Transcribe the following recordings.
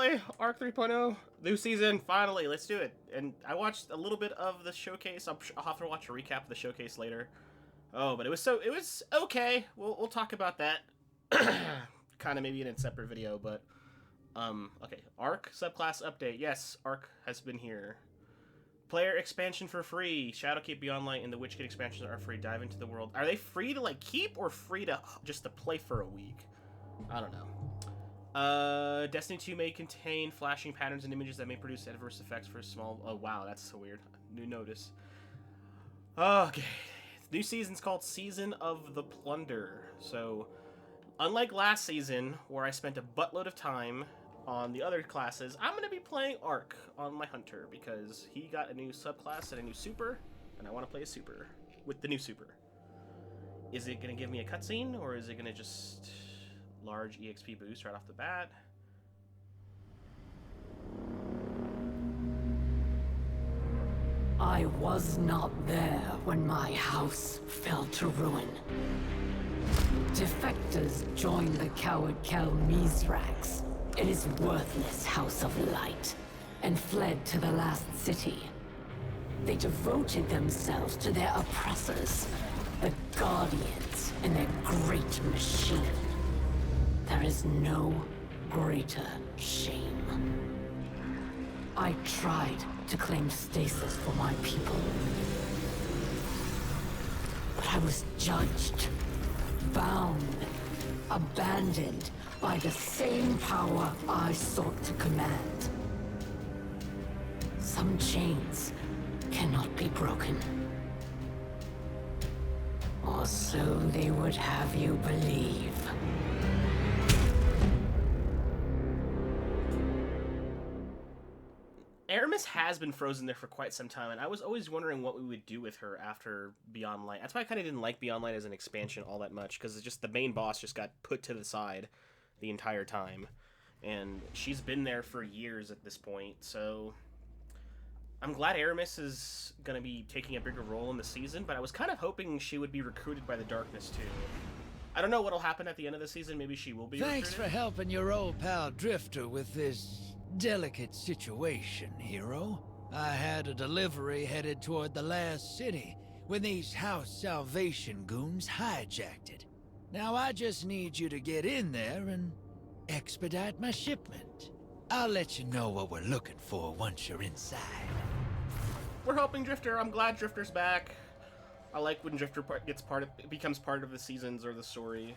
finally, Arc 3.0, new season, finally, let's do it. And I watched a little bit of the showcase. I'll have to watch a recap of the showcase later. Oh, but it was okay. We'll talk about that. Kind of maybe in a separate video, but okay. Arc subclass update. Yes, Arc has been here. Player expansion for free. Shadowkeep Beyond Light and the Witchgate expansions are free. Dive into the world. Are they free to like keep or free to just to play for a week? I don't know. Destiny 2 may contain flashing patterns and images that may produce adverse effects for small... Oh, wow, that's so weird. New notice. Okay. New season's called Season of the Plunder. So, unlike last season, where I spent a buttload of time on the other classes, I'm going to be playing Arc on my Hunter, because he got a new subclass and a new super, and I want to play a super with the new super. Is it going to give me a cutscene, or is it going to just... large EXP boost right off the bat? I was not there when my house fell to ruin. Defectors joined the coward Mithrax in his worthless House of Light and fled to the last city. They devoted themselves to their oppressors, the Guardians, and their great machine. There is no greater shame. I tried to claim stasis for my people, but I was judged, bound, abandoned by the same power I sought to command. Some chains cannot be broken. Or so they would have you believe. Aramis has been frozen there for quite some time, and I was always wondering what we would do with her after Beyond Light. That's why I kind of didn't like Beyond Light as an expansion all that much, because it's just the main boss just got put to the side the entire time. And she's been there for years at this point, so... I'm glad Aramis is going to be taking a bigger role in the season, but I was kind of hoping she would be recruited by the Darkness, too. I don't know what'll happen at the end of the season. Maybe she will be Thanks recruited. for helping your old pal Drifter with this delicate situation, hero. I had a delivery headed toward the last city when these House Salvation goons hijacked it. Now I just need you to get in there and expedite my shipment. I'll let you know what we're looking for once you're inside. We're helping Drifter. I'm glad Drifter's back. I like when Drifter becomes part of the seasons or the story.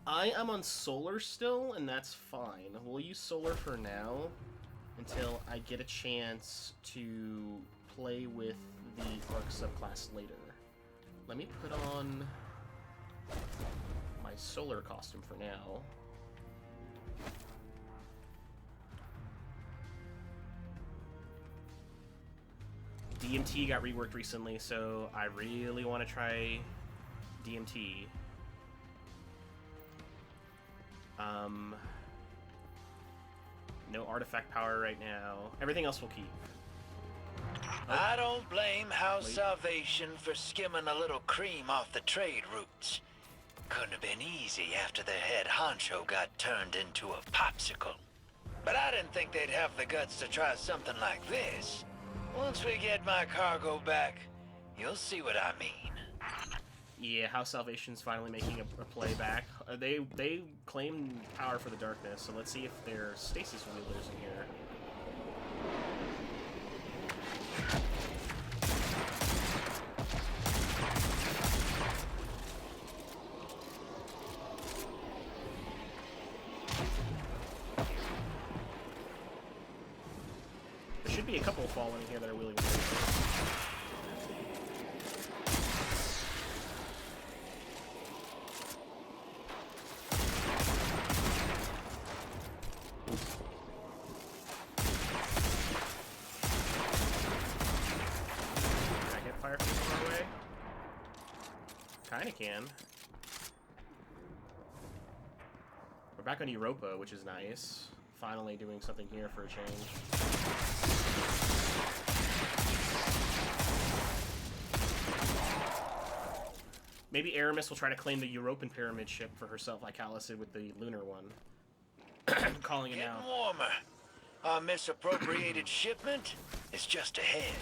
I am on Solar still, and that's fine. We'll use Solar for now until I get a chance to play with the Arc subclass later. Let me put on my Solar costume for now. DMT got reworked recently, so I really want to try DMT. No artifact power right now. Everything else will keep. I don't blame House Salvation for skimming a little cream off the trade routes. Couldn't have been easy after their head honcho got turned into a popsicle. But I didn't think they'd have the guts to try something like this. Once we get my cargo back, you'll see what I mean. Yeah, House Salvation's finally making a play back. They claim power for the Darkness, so let's see if they're stasis wielders in here. There should be a couple fallen in here that are wielding stasis. Kinda can. We're back on Europa, which is nice. Finally doing something here for a change. Maybe Aramis will try to claim the European pyramid ship for herself, like Alice did with the lunar one. Calling it now. Getting warmer. Our misappropriated shipment is just ahead.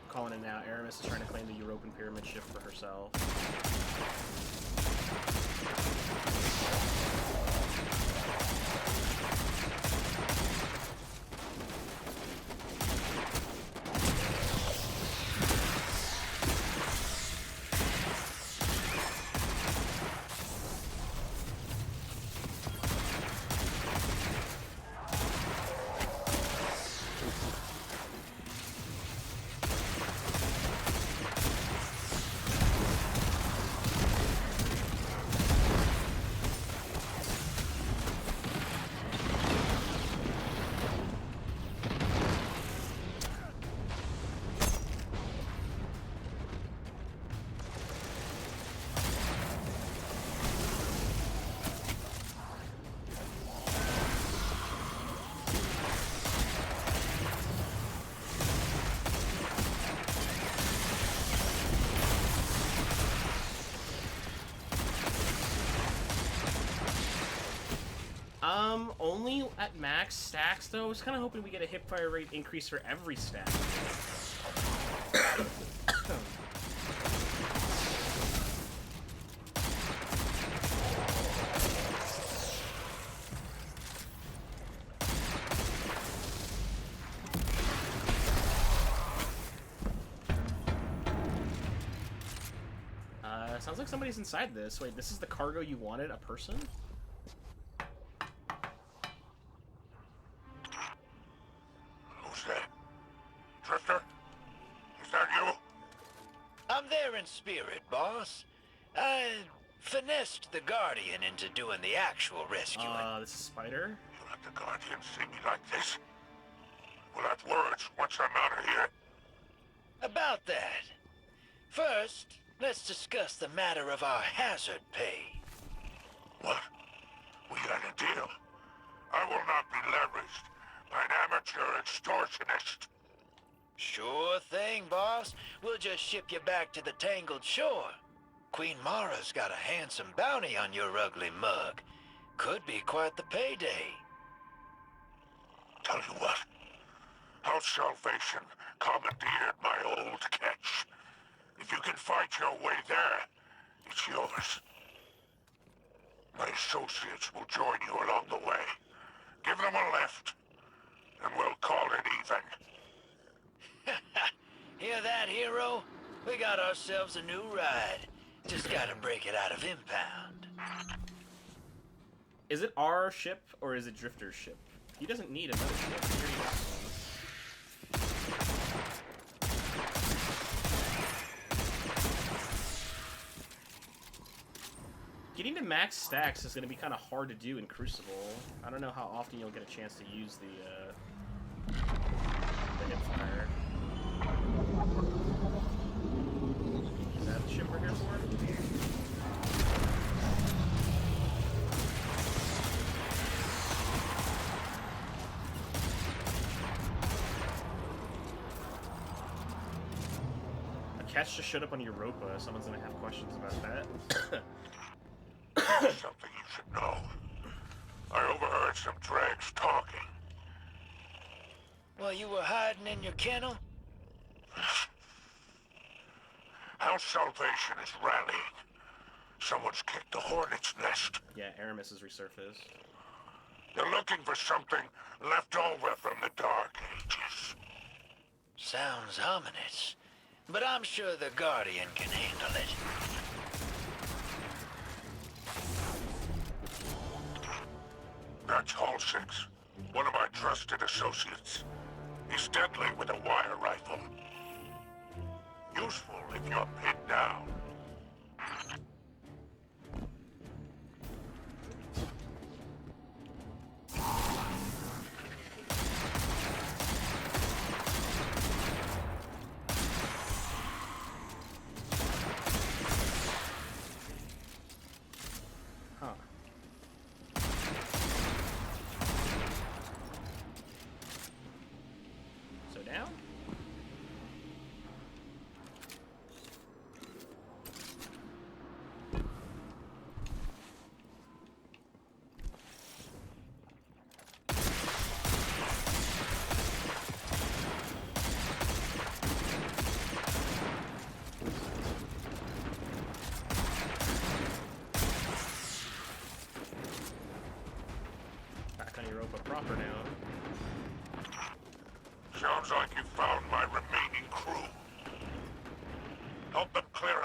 Calling it now. Aramis is trying to claim the European pyramid ship for herself. Only at max stacks, though. I was kind of hoping we get a hipfire rate increase for every stack. Sounds like somebody's inside this. Wait, this is the cargo you wanted? A person? Spirit, boss. I finessed the Guardian into doing the actual rescuing. This is Spider? You let the Guardian see me like this? We'll have words once I'm out of here. About that. First, let's discuss the matter of our hazard pay. What? We had a deal. I will not be leveraged by an amateur extortionist. Sure thing, boss. We'll just ship you back to the Tangled Shore. Queen Mara's got a handsome bounty on your ugly mug. Could be quite the payday. Tell you what. House Salvation commandeered my old catch. If you can fight your way there, it's yours. My associates will join you along the way. Give them a lift, and we'll call it even. Hear that, hero? We got ourselves a new ride. Just gotta break it out of impound. Is it our ship, or is it Drifter's ship? He doesn't need another ship. He already has one. Getting to max stacks is going to be kind of hard to do in Crucible. I don't know how often you'll get a chance to use the hipfire. Is that the ship we're here for? A catch just showed up on Europa. Someone's gonna have questions about that. Something you should know. I overheard some dregs talking. While you were hiding in your kennel? House Salvation is rallying. Someone's kicked the hornet's nest. Yeah, Aramis has resurfaced. They're looking for something left over from the Dark Ages. Sounds ominous. But I'm sure the Guardian can handle it. That's Hall 6, one of my trusted associates. He's deadly with a wire rifle. Useful if you're pinned down.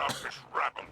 out this rabble.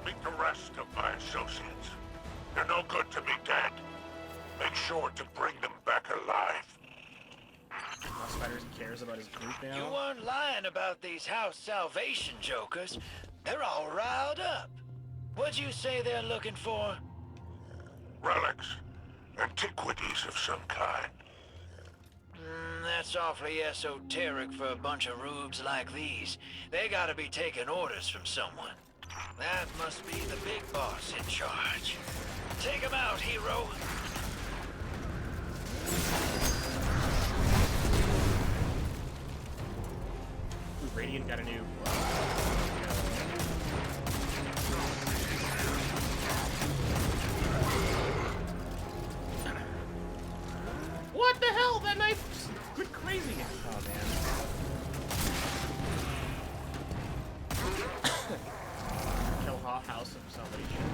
Meet the rest of my associates. They're no good to me dead. Make sure to bring them back alive. Now Spiders cares about his group now. You weren't lying about these house salvation jokers. They're all riled up. What'd you say they're looking for? Relics. Antiquities of some kind. That's awfully esoteric for a bunch of rubes like these. They gotta be taking orders from someone. That must be the big boss in charge. Take him out, hero. Ooh, Radiant got a new... What the hell? That knife went crazy. Oh, man. Kill House of Salvation.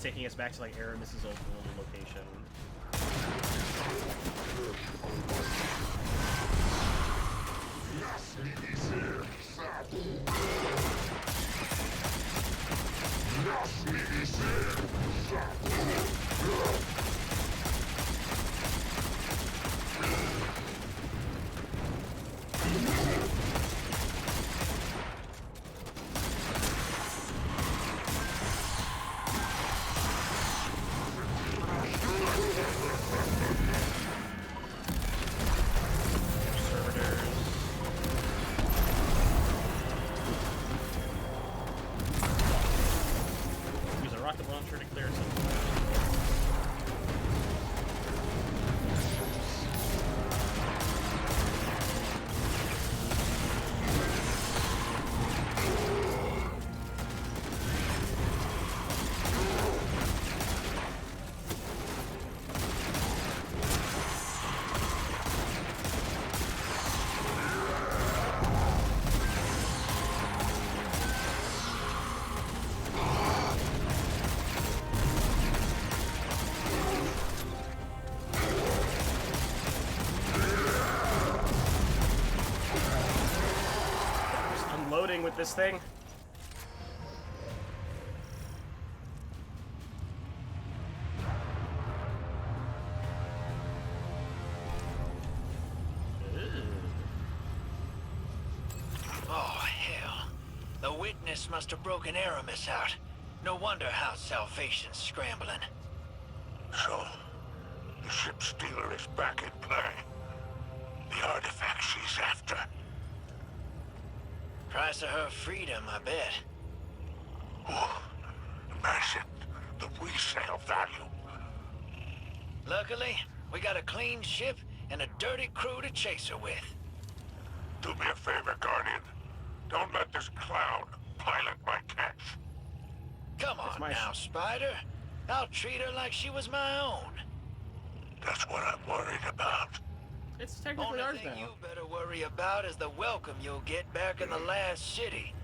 Taking us back to like Aramis's old location. Rocket launcher to clear something. With this thing. Oh, hell. The witness must have broken Aramis out. No wonder House Salvation's scrambling. So, the ship stealer is back in play. The artifact she's after. Price of her freedom, I bet. Oh, imagine the resale value. Luckily, we got a clean ship and a dirty crew to chase her with. Do me a favor, Guardian. Don't let this clown pilot my catch. Come on now, Spider. I'll treat her like she was my own. That's what I'm worried about. It's technically Only ours thing now. you better worry about is the welcome you'll get back in the last city.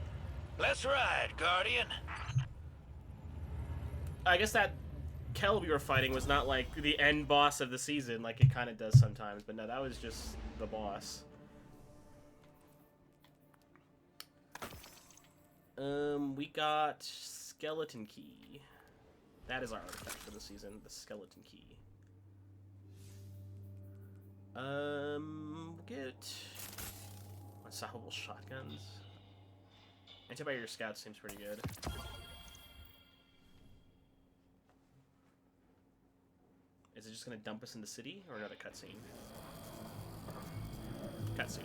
Let's ride, Guardian. I guess that Kel we were fighting was not like the end boss of the season, like it kind of does sometimes. But no, that was just the boss. We got Skeleton Key. That is our artifact for the season, the Skeleton Key. We'll get unstoppable shotguns. Antibiotic scout seems pretty good. Is it just gonna dump us in the city or another cutscene? Cutscene.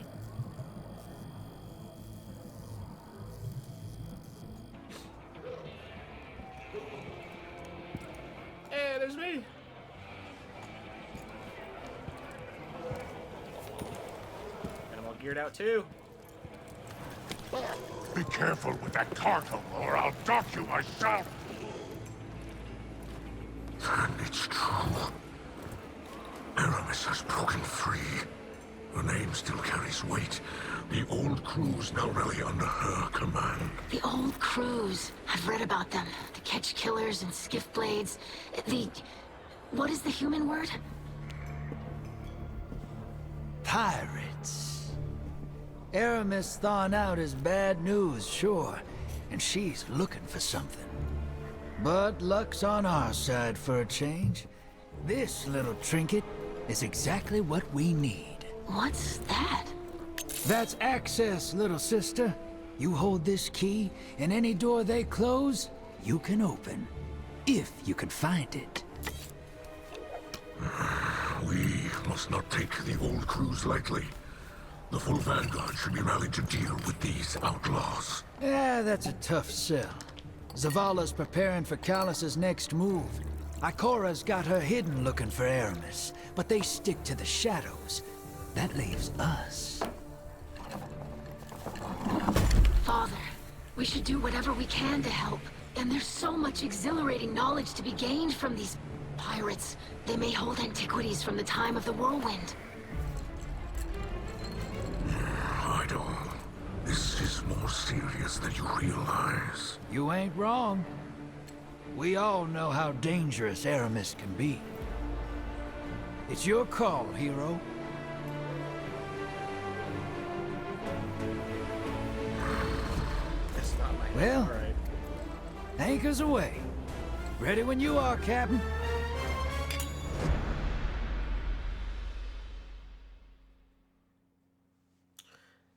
Hey, there's me! And I'm all geared out too. Be careful with that cargo, or I'll dock you myself. And it's true. Aramis has broken free. Her name still carries weight. The old crews now rally under her command. The old crews. I've read about them. The Ketch Killers and Skiff Blades. What is the human word? Pirates. Aramis thawing out is bad news, sure. And she's looking for something. But luck's on our side for a change. This little trinket is exactly what we need. What's that? That's access, little sister. You hold this key, and any door they close, you can open. If you can find it. We must not take the old crews lightly. The full vanguard should be rallied to deal with these outlaws. Yeah, that's a tough sell. Zavala's preparing for Callus's next move. Ikora's got her hidden looking for Aramis, but they stick to the shadows. That leaves us. Father, we should do whatever we can to help. And there's so much exhilarating knowledge to be gained from these pirates. They may hold antiquities from the time of the whirlwind. Hideout, this is more serious than you realize. You ain't wrong. We all know how dangerous Aramis can be. It's your call, hero. That's not my Well, all right. Anchors away. Ready when you are, Captain.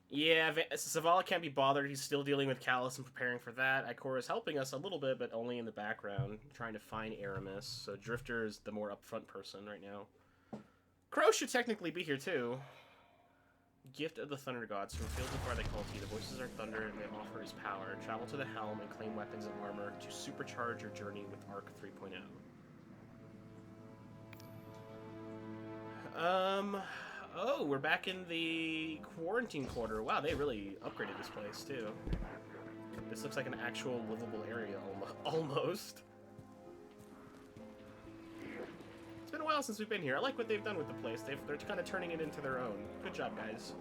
Yeah, Zavala can't be bothered. He's still dealing with Callus and preparing for that. Ikora's helping us a little bit, but only in the background, trying to find Aramis. So Drifter is the more upfront person right now. Crow should technically be here too. Gift of the Thunder Gods. From fields of Bardiculti, the voices are thunder and they offer his power. Travel to the Helm and claim weapons and armor to supercharge your journey with Arc 3.0. Oh, we're back in the quarantine quarter. Wow, they really upgraded this place too. This looks like an actual livable area almost. It's been a while since we've been here. I like what they've done with the place. They're kind of turning it into their own. Good job, guys.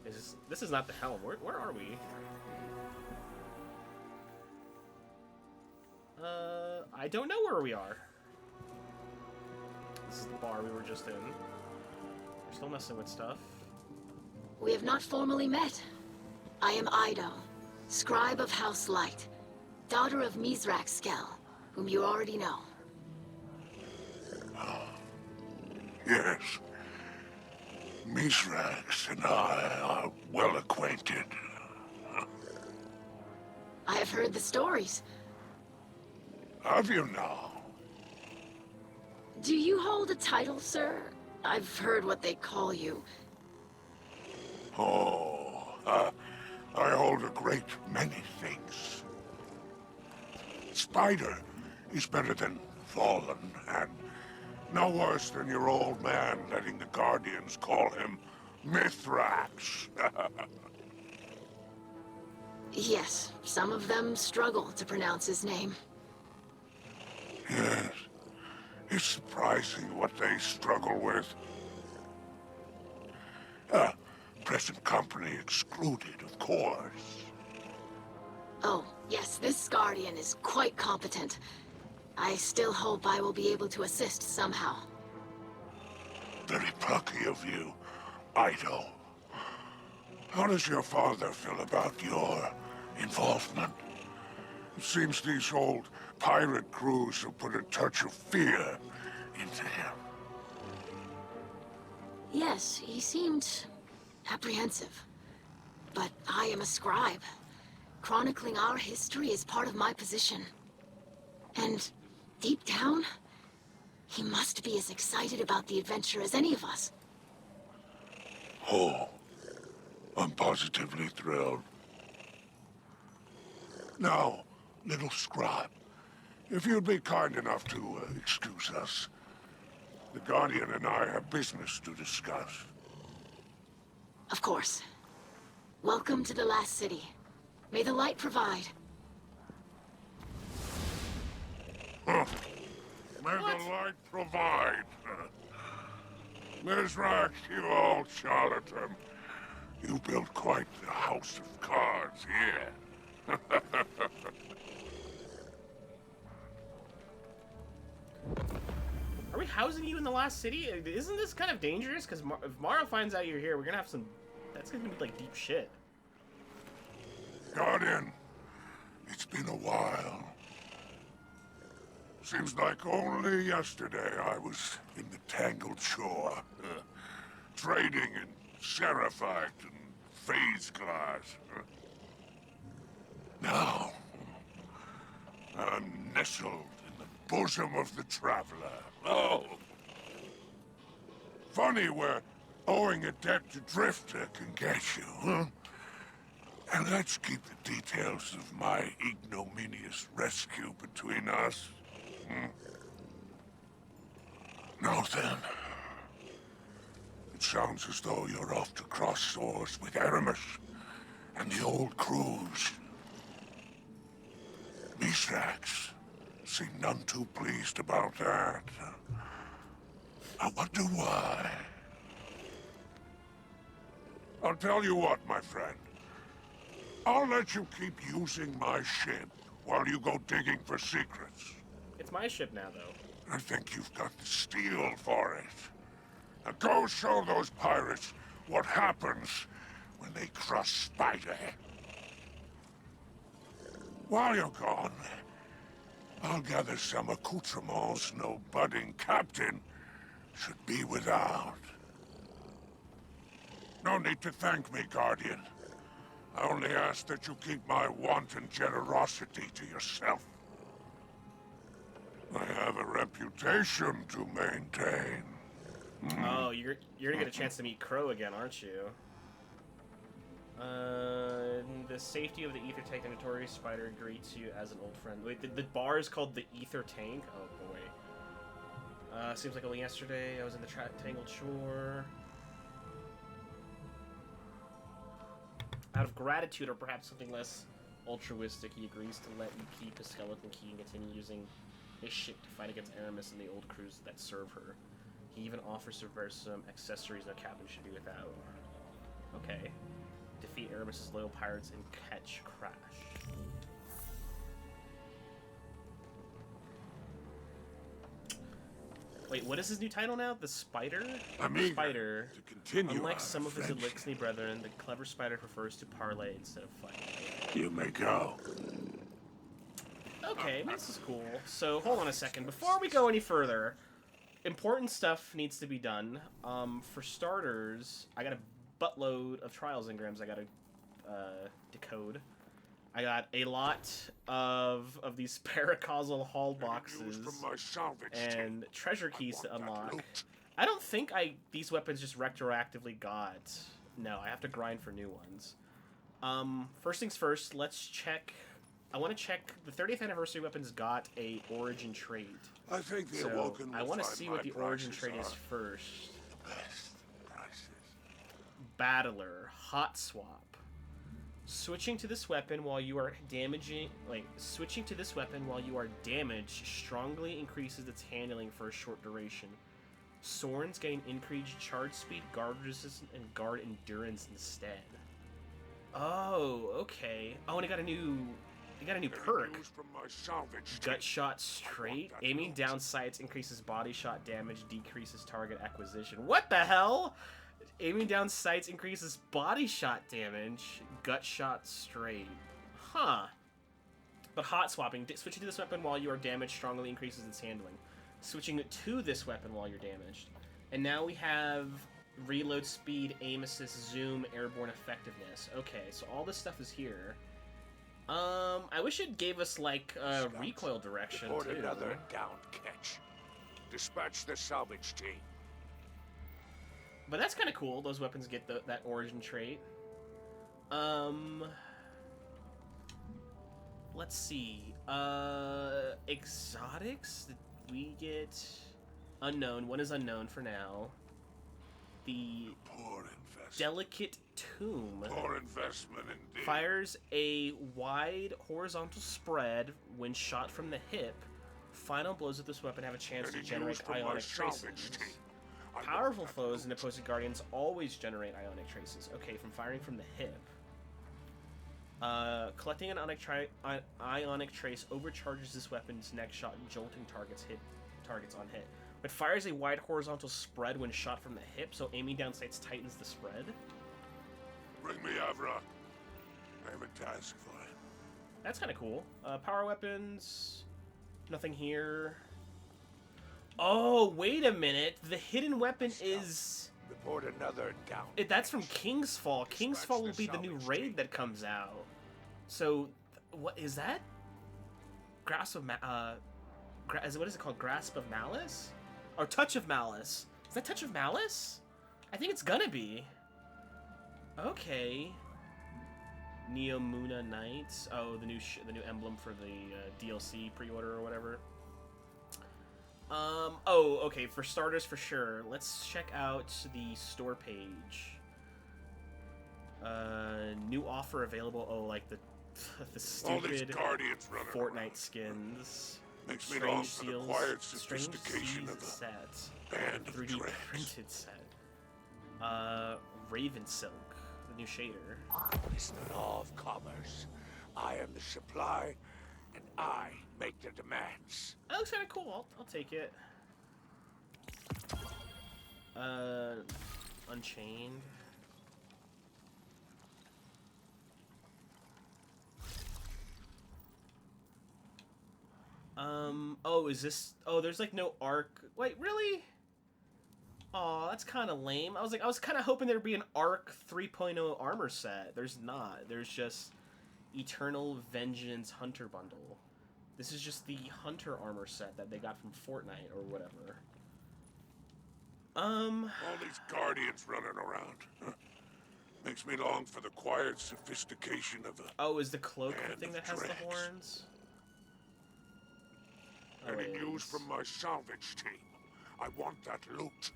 This is not the Helm. Where are we? I don't know where we are. This is the bar we were just in. We're still messing with stuff. We have not formally met. I am Ido, scribe of House Light, daughter of Mithrax Check-In, whom you already know. Yes. Mithrax and I are well acquainted. I have heard the stories. Have you now? Do you hold a title, sir? I've heard what they call you. Oh, I hold a great many things. Spider is better than Fallen, and no worse than your old man letting the Guardians call him Mithrax. Yes, some of them struggle to pronounce his name. Yes, It's surprising what they struggle with. Present company excluded, of course. Oh, yes, this Guardian is quite competent. I still hope I will be able to assist somehow. Very plucky of you, Ido. How does your father feel about your involvement? It seems these old pirate crews have put a touch of fear into him. Yes, he seemed apprehensive. But I am a scribe. Chronicling our history is part of my position. And deep down, he must be as excited about the adventure as any of us. Oh, I'm positively thrilled. Now, little scribe, if you'd be kind enough to excuse us. The Guardian and I have business to discuss. Of course. Welcome to the last city. May the light provide. May the light provide. Mithrax, you old charlatan. You built quite the house of cards here. Are we housing you in the last city? Isn't this kind of dangerous? Because if Mara finds out you're here, we're gonna have some... That's gonna be like deep shit. Guardian, it's been a while. Seems like only yesterday I was in the Tangled Shore, trading in Seraphite and phase glass. Now, I'm nestled in the bosom of the Traveler. Oh! Funny where owing a debt to Drifter can get you, huh? And let's keep the details of my ignominious rescue between us. Now then, it sounds as though you're off to cross swords with Aramis and the old crews. Mithrax seemed none too pleased about that. I wonder why. I'll tell you what, my friend. I'll let you keep using my ship while you go digging for secrets. It's my ship now, though. I think you've got the steel for it. Now go show those pirates what happens when they cross Spider. While you're gone, I'll gather some accoutrements no budding captain should be without. No need to thank me, Guardian. I only ask that you keep my wanton generosity to yourself. I have a reputation to maintain. Oh, you're gonna get a chance to meet Crow again, aren't you? The safety of the ether tank and notorious spider greets you as an old friend. Wait, the bar is called the ether tank? Oh boy. Seems like only yesterday I was in the Tangled Shore. Out of gratitude, or perhaps something less altruistic, he agrees to let you keep his skeleton key and continue using his ship to fight against Aramis and the old crews that serve her. He even offers to reverse some accessories no captain should be without. Okay. Defeat Aramis' loyal pirates and Ketchcrash. Wait, what is his new title now? The Spider? I'm The eager Spider. to continue Unlike our some of his friendship. Eliksni brethren, the clever Spider prefers to parlay instead of fight. You may go. Okay, this is cool. So, hold on a second. Before we go any further, important stuff needs to be done. For starters, I got a buttload of trials engrams I gotta decode. I got a lot of these paracausal hull boxes From my salvage and team. treasure keys to want that unlock. loot. I don't think these weapons just retroactively got. No, I have to grind for new ones. First things first, let's check. I want to check the 30th anniversary weapons got a origin trait. I think the So Awoken will I want to find see my what the origin prices trait is are first. the best prices. Battler, hot swap. Switching to this weapon while you are switching to this weapon while you are damaged strongly increases its handling for a short duration. Swords gain increased charge speed, guard resistance, and guard endurance instead. Oh, okay. Oh, and it got a new perk. From my salvage Gut team. shot straight. Aiming down sights increases body shot damage, decreases target acquisition. What the hell? Aiming down sights increases body shot damage. Gut shot straight. Huh. But hot swapping. Switching to this weapon while you are damaged strongly increases its handling. Switching to this weapon while you're damaged. And now we have reload speed, aim assist, zoom, airborne effectiveness. Okay, so all this stuff is here. I wish it gave us, like, recoil direction, Report too. another downed catch. Dispatch the salvage team. But that's kind of cool. Those weapons get that origin trait. Let's see. Exotics? We get unknown. One is unknown for now. The Poor investment. Delicate Tomb Poor investment indeed. fires a wide horizontal spread when shot from the hip. Final blows of this weapon have a chance to Any generate news from my ionic salvage traces. team? I want Powerful that foes and loot. opposing guardians always generate ionic traces. Okay, from firing from the hip. Collecting an ionic trace overcharges this weapon's next shot, jolting targets on hit. It fires a wide horizontal spread when shot from the hip, so aiming down sights tightens the spread. Bring me Avra. I have a task for him. That's kind of cool. Power weapons. Nothing here. Oh, wait a minute. The hidden weapon is... Report another down. That's from King's Fall. King's Fall will be the new raid that comes out. So, what is that? Grasp of what is it called? Grasp of Malice? Or Touch of Malice? Is that Touch of Malice? I think it's gonna be. Okay. Neomuna Knights. Oh, the new emblem for the DLC pre-order or whatever. Oh, okay. For starters, for sure. Let's check out the store page. New offer available. Oh, like the All these stupid guardians running Fortnite around. skins. Makes me long for the quiet Strange sophistication Seas of the set. Band of 3D Dregs. printed set. Raven Silk, the new shader. It's the law of commerce. I am the supply, and I make the demands. That looks kind of cool. I'll take it. Unchained. Oh, is this... Oh, there's, like, no arc... Wait, really? Aw, that's kind of lame. I was kind of hoping there'd be an Arc 3.0 armor set. There's not. There's just Eternal Vengeance Hunter Bundle. This is just the Hunter armor set that they got from Fortnite or whatever. All these guardians running around. Makes me long for the quiet sophistication of the... Oh, is the cloak the Band thing of that has the Dregs. horns? Oh, Any it news is. from my salvage team? I want that loot.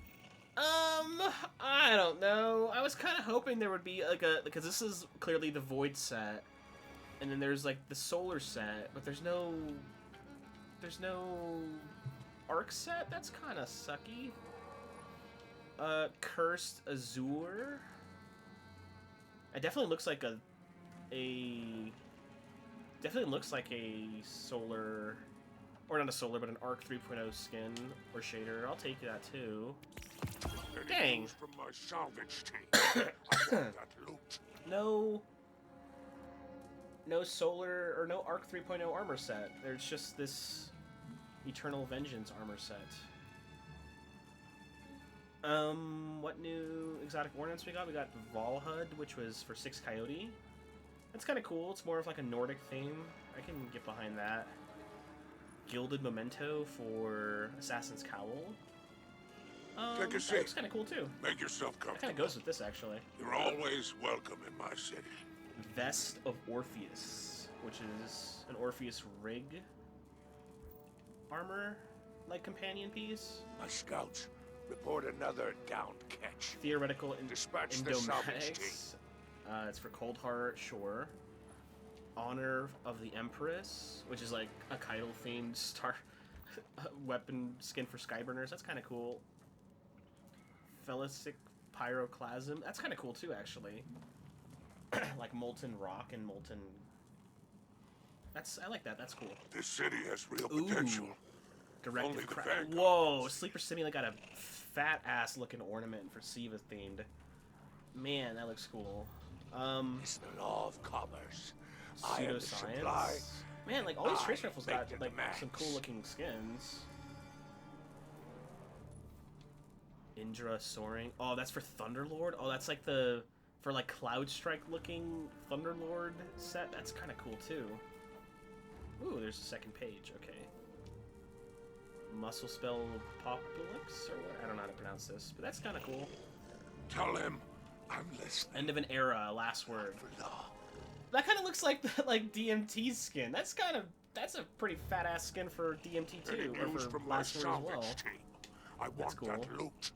I don't know. I was kind of hoping there would be like because this is clearly the Void set, and then there's like the Solar set, but there's no Arc set. That's kind of sucky. Cursed Azure. It definitely looks like definitely looks like a Solar, or not a Solar, but an Arc 3.0 skin or shader. I'll take that too. Any Dang. news from my salvage team? I want that loot. No Solar or no Arc 3.0 armor set. There's just this Eternal Vengeance armor set. What new exotic ornaments we got? We got Valhud, which was for 6 Coyote. That's kind of cool. It's more of like a Nordic theme. I can get behind that. Gilded Memento for Assassin's Cowl. Take a That seat. looks kind of cool too. Make yourself That kind of comfortable. goes with this actually. You're always welcome in my city. Vest of Orpheus, which is an Orpheus rig armor, like companion piece. My scouts report another downed catch. Theoretical Dispatch the salvage Indomatics. It's for Cold Heart, sure. Honor of the Empress, which is like a Keitel-themed star weapon skin for Skyburners. That's kind of cool. Felicic Pyroclasm. That's kind of cool too, actually. Like Molten Rock and Molten... I like that. That's cool. This city has real potential. Directive Only the Crack. Vanguard Whoa! knows. Sleeper Simulant got a fat-ass looking ornament for Siva themed. Man, that looks cool. It's the law of commerce. I am the supply. Pseudoscience. Man, like all these trace I rifles make got the like demands. some cool looking skins. Indra Soaring. Oh, that's for Thunderlord. Oh, that's like the for like Cloud Strike looking Thunderlord set. That's kind of cool too. Ooh, there's a second page. Okay. Muscle Spell Populix or what? I don't know how to pronounce this, but that's kind of cool. Tell him I'm listening. End of an era. Last word. For law. That kind of looks like like DMT's skin. That's a pretty fat ass skin for DMT Any too, or news for from my Last Word as well. salvage team? I want cool. that loot.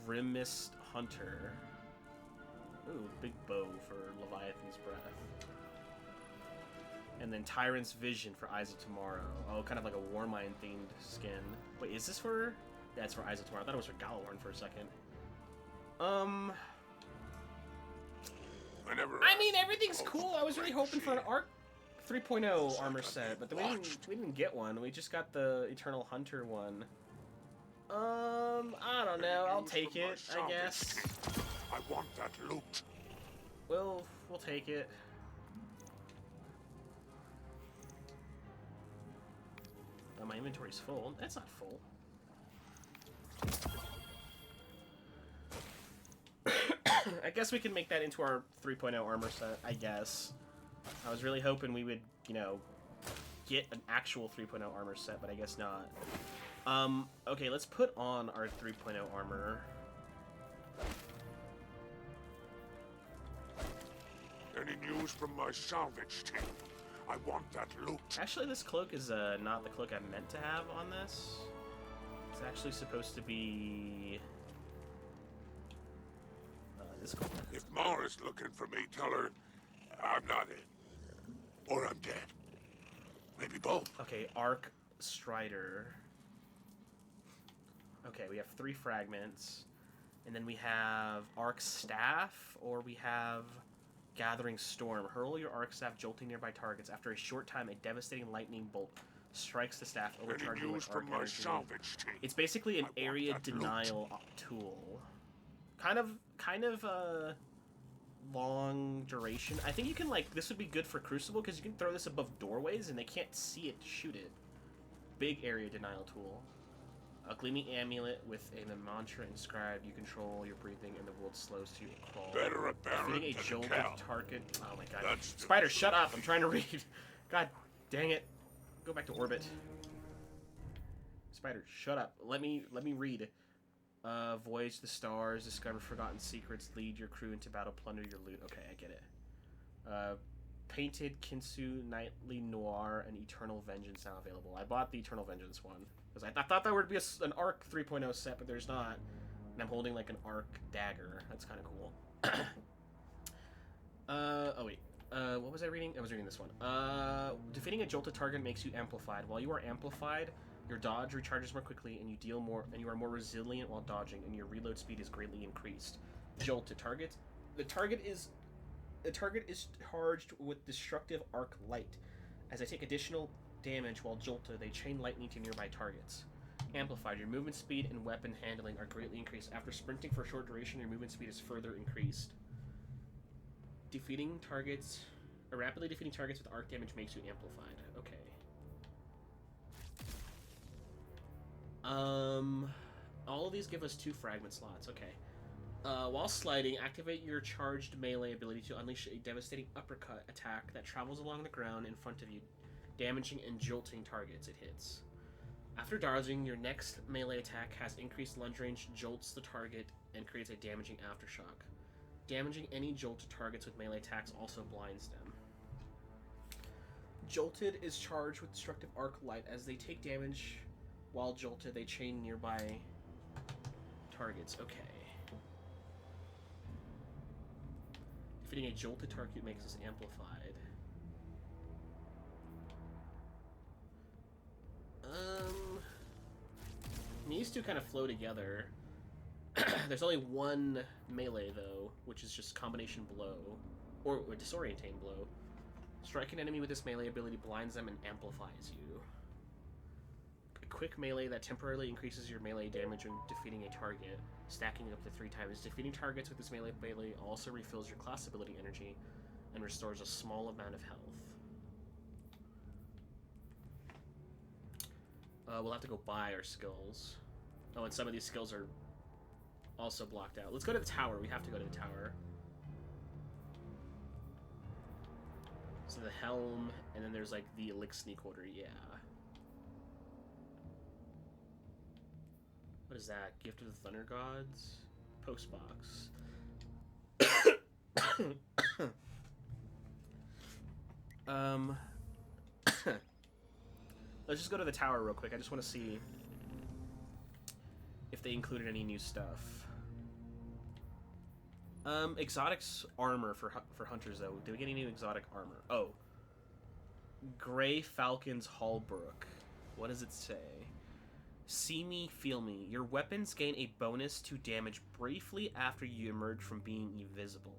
Grimmest Hunter. Ooh, big bow for Leviathan's Breath. And then Tyrant's Vision for Eyes of Tomorrow. Oh, kind of like a Warmind themed skin. Wait, is this for? Yeah, it's for Eyes of Tomorrow. I thought it was for Galahorn for a second. I mean, everything's cool. I was really hoping for an Arc 3.0 armor set, but then we didn't get one. We just got the Eternal Hunter one. I don't know. I'll take it, I guess. I want that loot. We'll take it. Oh, my inventory's full. That's not full. I guess we can make that into our 3.0 armor set, I guess. I was really hoping we would, you know, get an actual 3.0 armor set, but I guess not. Okay, let's put on our 3.0 armor. Any news from my salvage team? I want that loot. Actually, this cloak is not the cloak I meant to have on this. It's actually supposed to be... this cloak. If Mara's looking for me, tell her I'm not in. Or I'm dead. Maybe both. Okay, Arc Strider. Okay, we have 3 fragments. And then we have Arc Staff, or we have Gathering Storm. Hurl your Arc Staff, jolting nearby targets. After a short time, a devastating lightning bolt strikes the staff, overcharging Any with news arc from my energy. salvage team? It's basically an I want area that loot. denial tool. Kind of long duration. I think you can, like, this would be good for Crucible because you can throw this above doorways and they can't see it to shoot it. Big area denial tool. A gleaming amulet with a mantra inscribed. You control your breathing and the world slows to a crawl. Better a baron Defeating a than a jolted cow. target. Oh my god. That's the Spider, truth. shut up. I'm trying to read. God dang it. Go back to orbit. Spider, shut up. Let me read. Voyage the stars, discover forgotten secrets, lead your crew into battle, plunder your loot. Okay, I get it. Painted Kinsu, Nightly Noir, and Eternal Vengeance now available. I bought the Eternal Vengeance one because I thought that would be an Arc 3.0 set, but there's not. And I'm holding like an Arc dagger. That's kind of cool. Oh wait. What was I reading? I was reading this one. Defeating a jolted target makes you amplified. While you are amplified, your dodge recharges more quickly, and you deal more, and you are more resilient while dodging, and your reload speed is greatly increased. Jolted target. The target is charged with destructive arc light. As they take additional damage while jolted, they chain lightning to nearby targets. Amplified. Your movement speed and weapon handling are greatly increased. After sprinting for a short duration, your movement speed is further increased. Rapidly defeating targets with arc damage makes you amplified. Okay. All of these give us 2 fragment slots. Okay. While sliding, activate your charged melee ability to unleash a devastating uppercut attack that travels along the ground in front of you, damaging and jolting targets it hits. After dodging, your next melee attack has increased lunge range, jolts the target, and creates a damaging aftershock. Damaging any jolted targets with melee attacks also blinds them. Jolted is charged with destructive arc light. As they take damage while jolted, they chain nearby targets. Okay. Defeating a jolted target makes us amplified. These two kind of flow together. There's only one melee, though, which is just combination blow. Or disorienting blow. Strike an enemy with this melee ability blinds them and amplifies you. A quick melee that temporarily increases your melee damage when defeating a target, stacking up to 3 times. Defeating targets with this melee also refills your class ability energy and restores a small amount of health. We'll have to go buy our skills. Oh, and some of these skills are also blocked out. Let's go to the tower. We have to go to the tower. So the HELM, and then there's like the Eliksni quarter, yeah. What is that? Gift of the Thunder Gods? Postbox. Let's just go to the tower real quick. I just want to see if they included any new stuff. Exotic's armor for hunters, though. Do we get any new exotic armor? Oh. Gray Falcon's Hallbrook. What does it say? See me, feel me. Your weapons gain a bonus to damage briefly after you emerge from being invisible.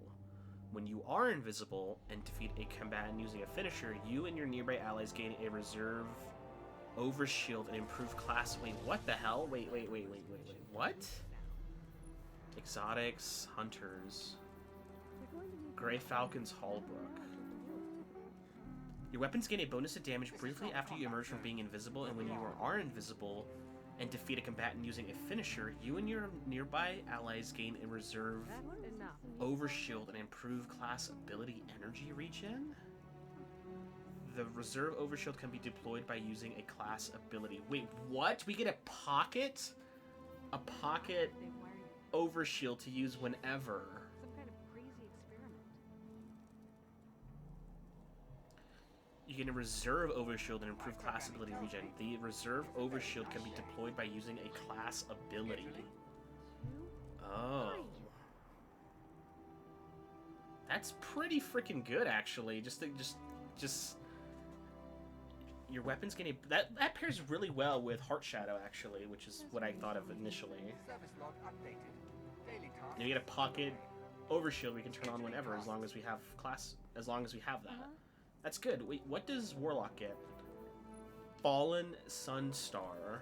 When you are invisible and defeat a combatant using a finisher, you and your nearby allies gain a reserve overshield and improved class. Wait, what the hell? Wait. What? Exotics, hunters. Gray Falcon's Hallbrook. Your weapons gain a bonus to damage briefly after you emerge from being invisible, and when you are invisible and defeat a combatant using a finisher, you and your nearby allies gain a reserve overshield and improved class ability energy regen? The reserve overshield can be deployed by using a class ability. Wait, what? We get a pocket overshield to use whenever. Some kind of crazy experiment. You get a reserve overshield and improved class ability regen. The reserve overshield can be deployed by using a class ability. Oh. That's pretty freaking good, actually. Just your weapons gain a... That pairs really well with Heart Shadow, actually, which is what I thought of initially. And you get a pocket overshield we can turn on whenever, as long as we have that. That's good. Wait, what does Warlock get? Fallen Sunstar.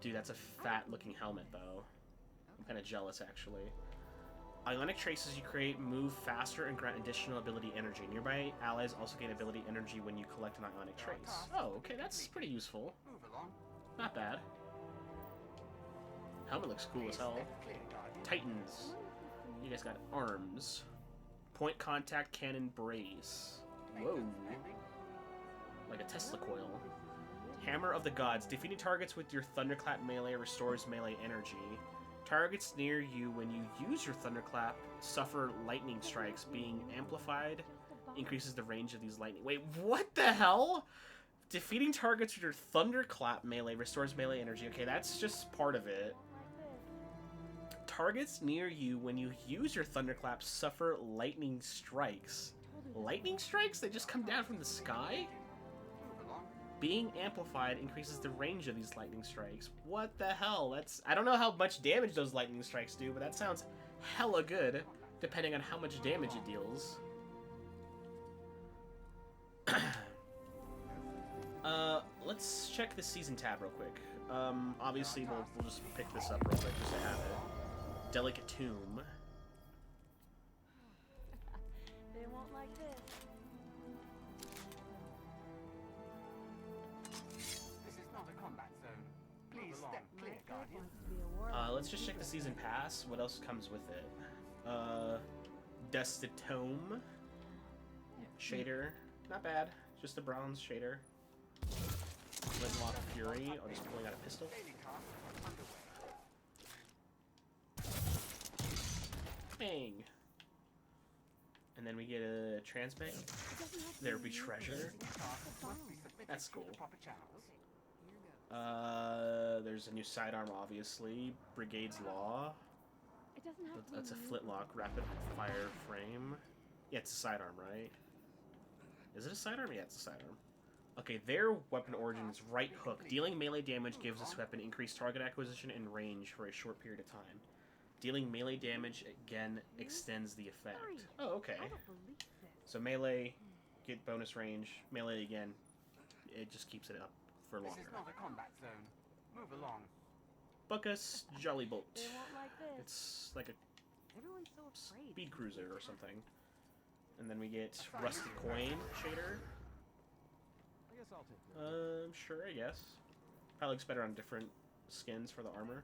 Dude, that's a fat-looking helmet, though. I'm kind of jealous, actually. Ionic traces you create move faster and grant additional ability energy. Nearby allies also gain ability energy when you collect an ionic trace. Oh, okay, that's pretty useful. Not bad. Helmet looks cool as hell. Titans. You guys got arms. Point contact cannon brace. Whoa. Like a Tesla coil. Hammer of the Gods. Defeating targets with your Thunderclap melee restores melee energy. Targets near you when you use your Thunderclap suffer lightning strikes. Being amplified increases the range of these lightning... Wait, what the hell? Defeating targets with your Thunderclap melee restores melee energy. Okay, that's just part of it. Targets near you when you use your Thunderclap suffer lightning strikes. Lightning strikes? They just come down from the sky? Being amplified increases the range of these lightning strikes. What the hell? I don't know how much damage those lightning strikes do, but that sounds hella good, depending on how much damage it deals. Let's check the season tab real quick. Obviously, we'll just pick this up real quick just to have it. Delicate Tomb. They won't like this. Let's just check the season pass. What else comes with it? Destatome shader, not bad. Just a bronze shader. Flintlock Fury. Oh, just pulling out a pistol. Bang. And then we get a transmag. There be treasure. That's cool. There's a new sidearm, obviously. Brigade's Law. It doesn't have to be That's a new. flintlock rapid fire frame. Yeah, it's a sidearm, right? Is it a sidearm? Yeah, it's a sidearm. Okay, their weapon origin is right hook. Dealing melee damage gives this weapon increased target acquisition and range for a short period of time. Dealing melee damage again extends the effect. Oh, okay. I don't believe this. So melee, get bonus range. Melee again, it just keeps it up for longer. This is not a combat zone. Move along. Buckus Jolly Boat. They won't like this. It's like a Everyone's so afraid. speed cruiser or something. And then we get Rusty Coin shader. I guess I'll take it. Sure, I guess. Probably looks better on different skins for the armor.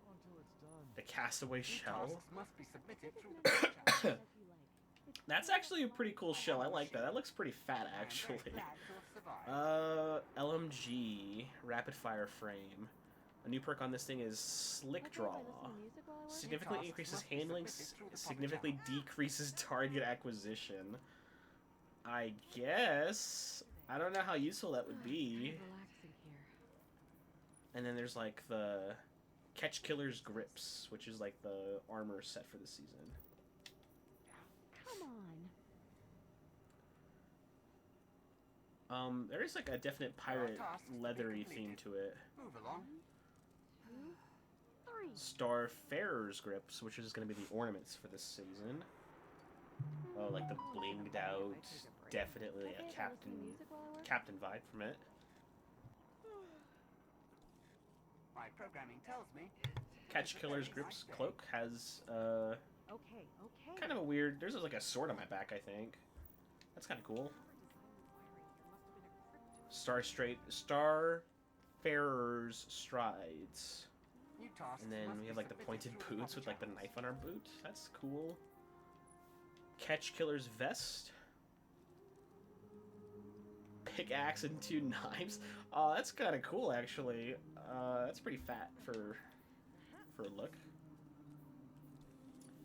Until it's done. The Castaway Shell. Tasks must be submitted through the proper channels. If you like. That's actually a pretty cool shell. I like that. That looks pretty fat, I am actually. very glad to have survived. LMG, Rapid Fire Frame. A new perk on this thing is Slick Draw. Significantly increases handling, significantly decreases target acquisition. I guess. I don't know how useful that would be. Relaxing here. And then there's like the Catch Killer's Grips, which is like the armor set for the season. Come on. There is like a definite pirate leathery theme to it. Move along. 2, 3. Starfarer's Grips, which is going to be the ornaments for this season. Oh, like the blinged out, definitely Okay, a listen to captain music while I work? captain vibe from it. My programming tells me. Catch Killer's Grips cloak has Okay. kind of a weird. There's like a sword on my back, I think. That's kind of cool. Starfarer's Strides. New tasks And then must we be have like the submitted pointed through boots proper with like the channels. knife on our boot. That's cool. Catch Killer's Vest. Pickaxe and 2 knives. Oh, that's kind of cool actually. That's pretty fat for a look.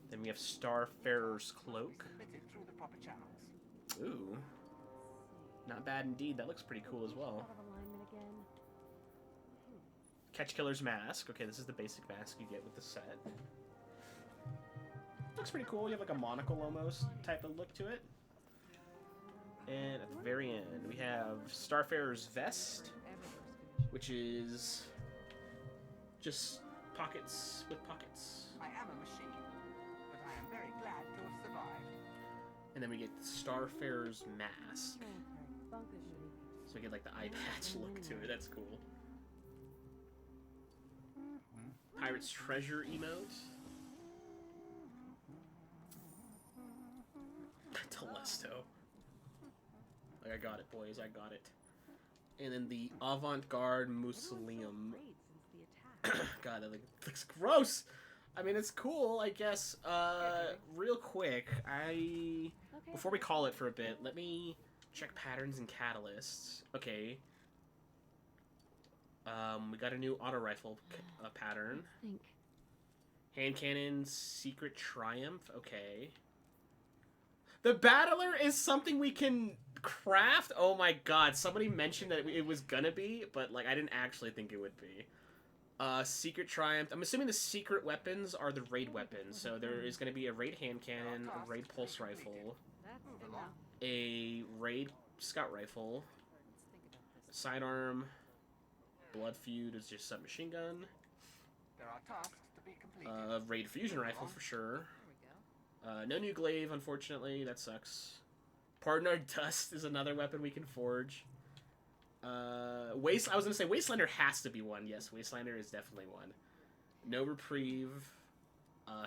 Then we have Starfarer's Cloak. Submitted through the proper channels. Ooh. Not bad indeed. That looks pretty cool as well. Out of alignment again. Catch Killer's Mask. Okay, this is the basic mask you get with the set. Looks pretty cool. You have like a monocle almost type of look to it. And at the very end, we have Starfarer's Vest, which is just pockets with pockets. I am a machine, but I am very glad to have survived. And then we get Starfarer's Mask. Okay. Bunkers ready. So we get like the eye patch look to it. That's cool. Pirate's Treasure emote. Telesto. Like, I got it, boys. I got it. And then the Avant-Garde Mausoleum. Afraid since the attack. God, that looks gross! I mean, it's cool, I guess. Real quick, Okay. before we call it for a bit, let me check patterns and catalysts. Okay. We got a new autorifle pattern. Think. Hand cannon, secret triumph. Okay. The battler is something we can craft. Oh my god! Somebody mentioned that it was gonna be, but like I didn't actually think it would be. Secret triumph. I'm assuming the secret weapons are the raid weapons. So there is gonna be a raid hand cannon, a raid pulse rifle, That's Move enough. along. a raid scout rifle, Let's think about this. sidearm, blood feud is just submachine gun, There are tasks to be completed. raid fusion rifle for sure. There we go. No new glaive, unfortunately. That sucks. Pardon our dust is another weapon we can forge. I was gonna say Wastelander has to be one. Yes, Wastelander is definitely one. No reprieve.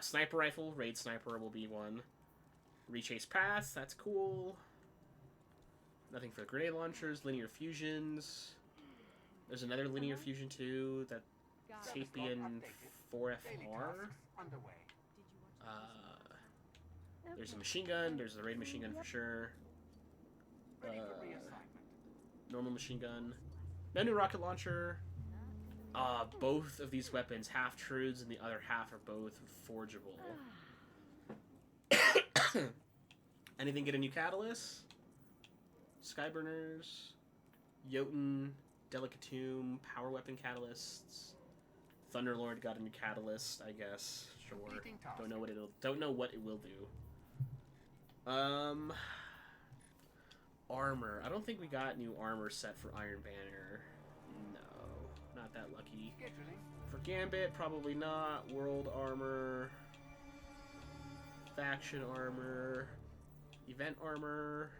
Sniper rifle, raid sniper will be one. Rechase paths, that's cool. Nothing for the grenade launchers. Linear fusions. There's another linear fusion too. That Got it. Tapian Daily 4FR. tasks underway. Did you watch There's a Okay. machine gun. There's the raid machine gun for sure. Ready for Uh, reassignment. Normal machine gun. No new rocket launcher. Both of these weapons, half truths and the other half are both forgeable. Anything get a new catalyst? Skyburners, Jotun, Delicatum, power weapon catalysts, Thunderlord got a new catalyst, I guess. Sure. Completing task. Don't know what it will do. Armor. I don't think we got new armor set for Iron Banner. No, not that lucky. Scheduling. For Gambit, probably not. World armor. Faction armor. Event armor.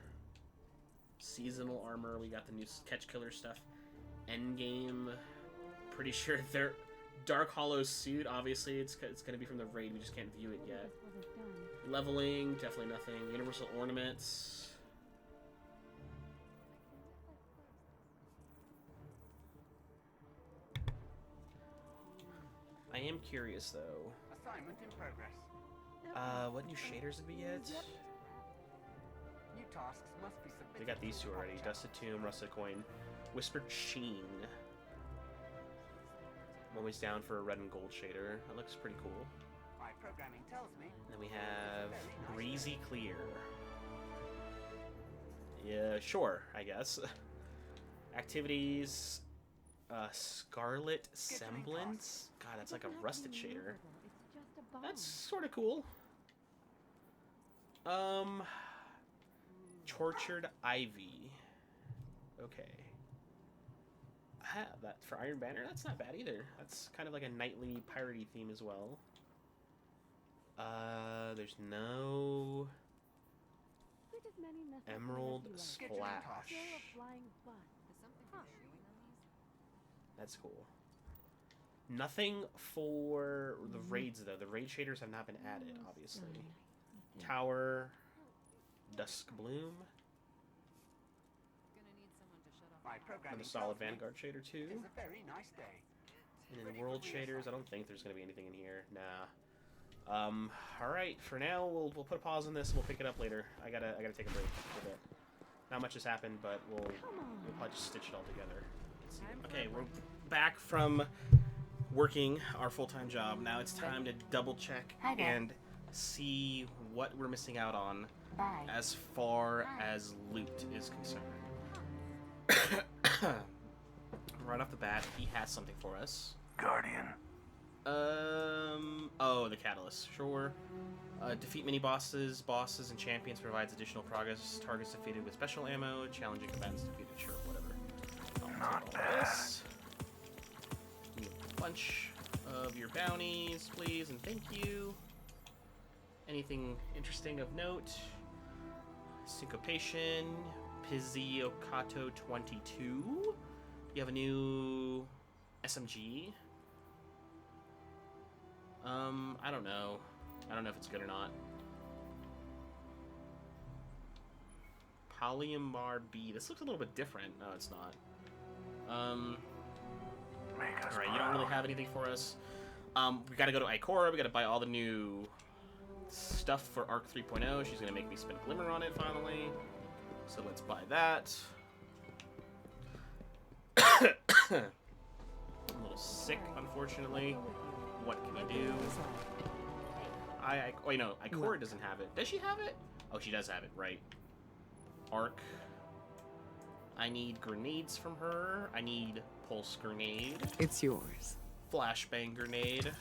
Seasonal armor. We got the new Catch Killer stuff. Endgame. Pretty sure they're Dark Hollow suit. Obviously, it's going to be from the raid. We just can't view it yet. Leveling. Definitely nothing. Universal ornaments. I am curious though. Assignment in progress. What new shaders did we get? New tasks must be submitted. We got these two already. Dusted Tomb, Rusted Coin, Whispered Sheen. I'm always down for a red and gold shader. That looks pretty cool. My programming tells me. Then we have Breezy Clear. Yeah, sure, I guess. Activities. Scarlet Semblance? God, that's like a rusted shader. That's sort of cool. Tortured Ivy. Okay. That for Iron Banner, that's not bad either. That's kind of like a nightly piratey theme as well. There's no Emerald Splash. That's cool. Nothing for the raids though. The raid shaders have not been added, obviously. Tower, Dusk Bloom. My programming Another solid tells me Vanguard shader too. It's a very nice day. And then world shaders, I don't think there's gonna be anything in here. Nah. Alright, for now we'll put a pause on this and we'll pick it up later. I gotta take a break for a bit. Not much has happened, but we'll probably just stitch it all together. Okay, we're back from working our full-time job. Now it's time to double check and see what we're missing out on as far as loot is concerned. Right off the bat, he has something for us. Guardian. Oh, the catalyst. Sure. Defeat mini bosses, and champions provides additional progress. Targets defeated with special ammo. Challenging combatants defeated. Sure, whatever. Not bad. Give me a bunch of your bounties, please, and thank you. Anything interesting of note? Syncopation, Pizzicato 22. You have a new SMG. I don't know. I don't know if it's good or not. Polyambar B. This looks a little bit different. No, it's not. Alright, you don't really have anything for us. We gotta go to Ikora. We gotta buy all the new stuff for Arc 3.0. She's gonna make me spend Glimmer on it finally. So let's buy that. I'm a little sick, unfortunately. What can you do? Wait, no, Ikora doesn't have it. Does she have it? Oh, she does have it, right. Arc. I need grenades from her. I need Pulse Grenade. It's yours. Flashbang Grenade.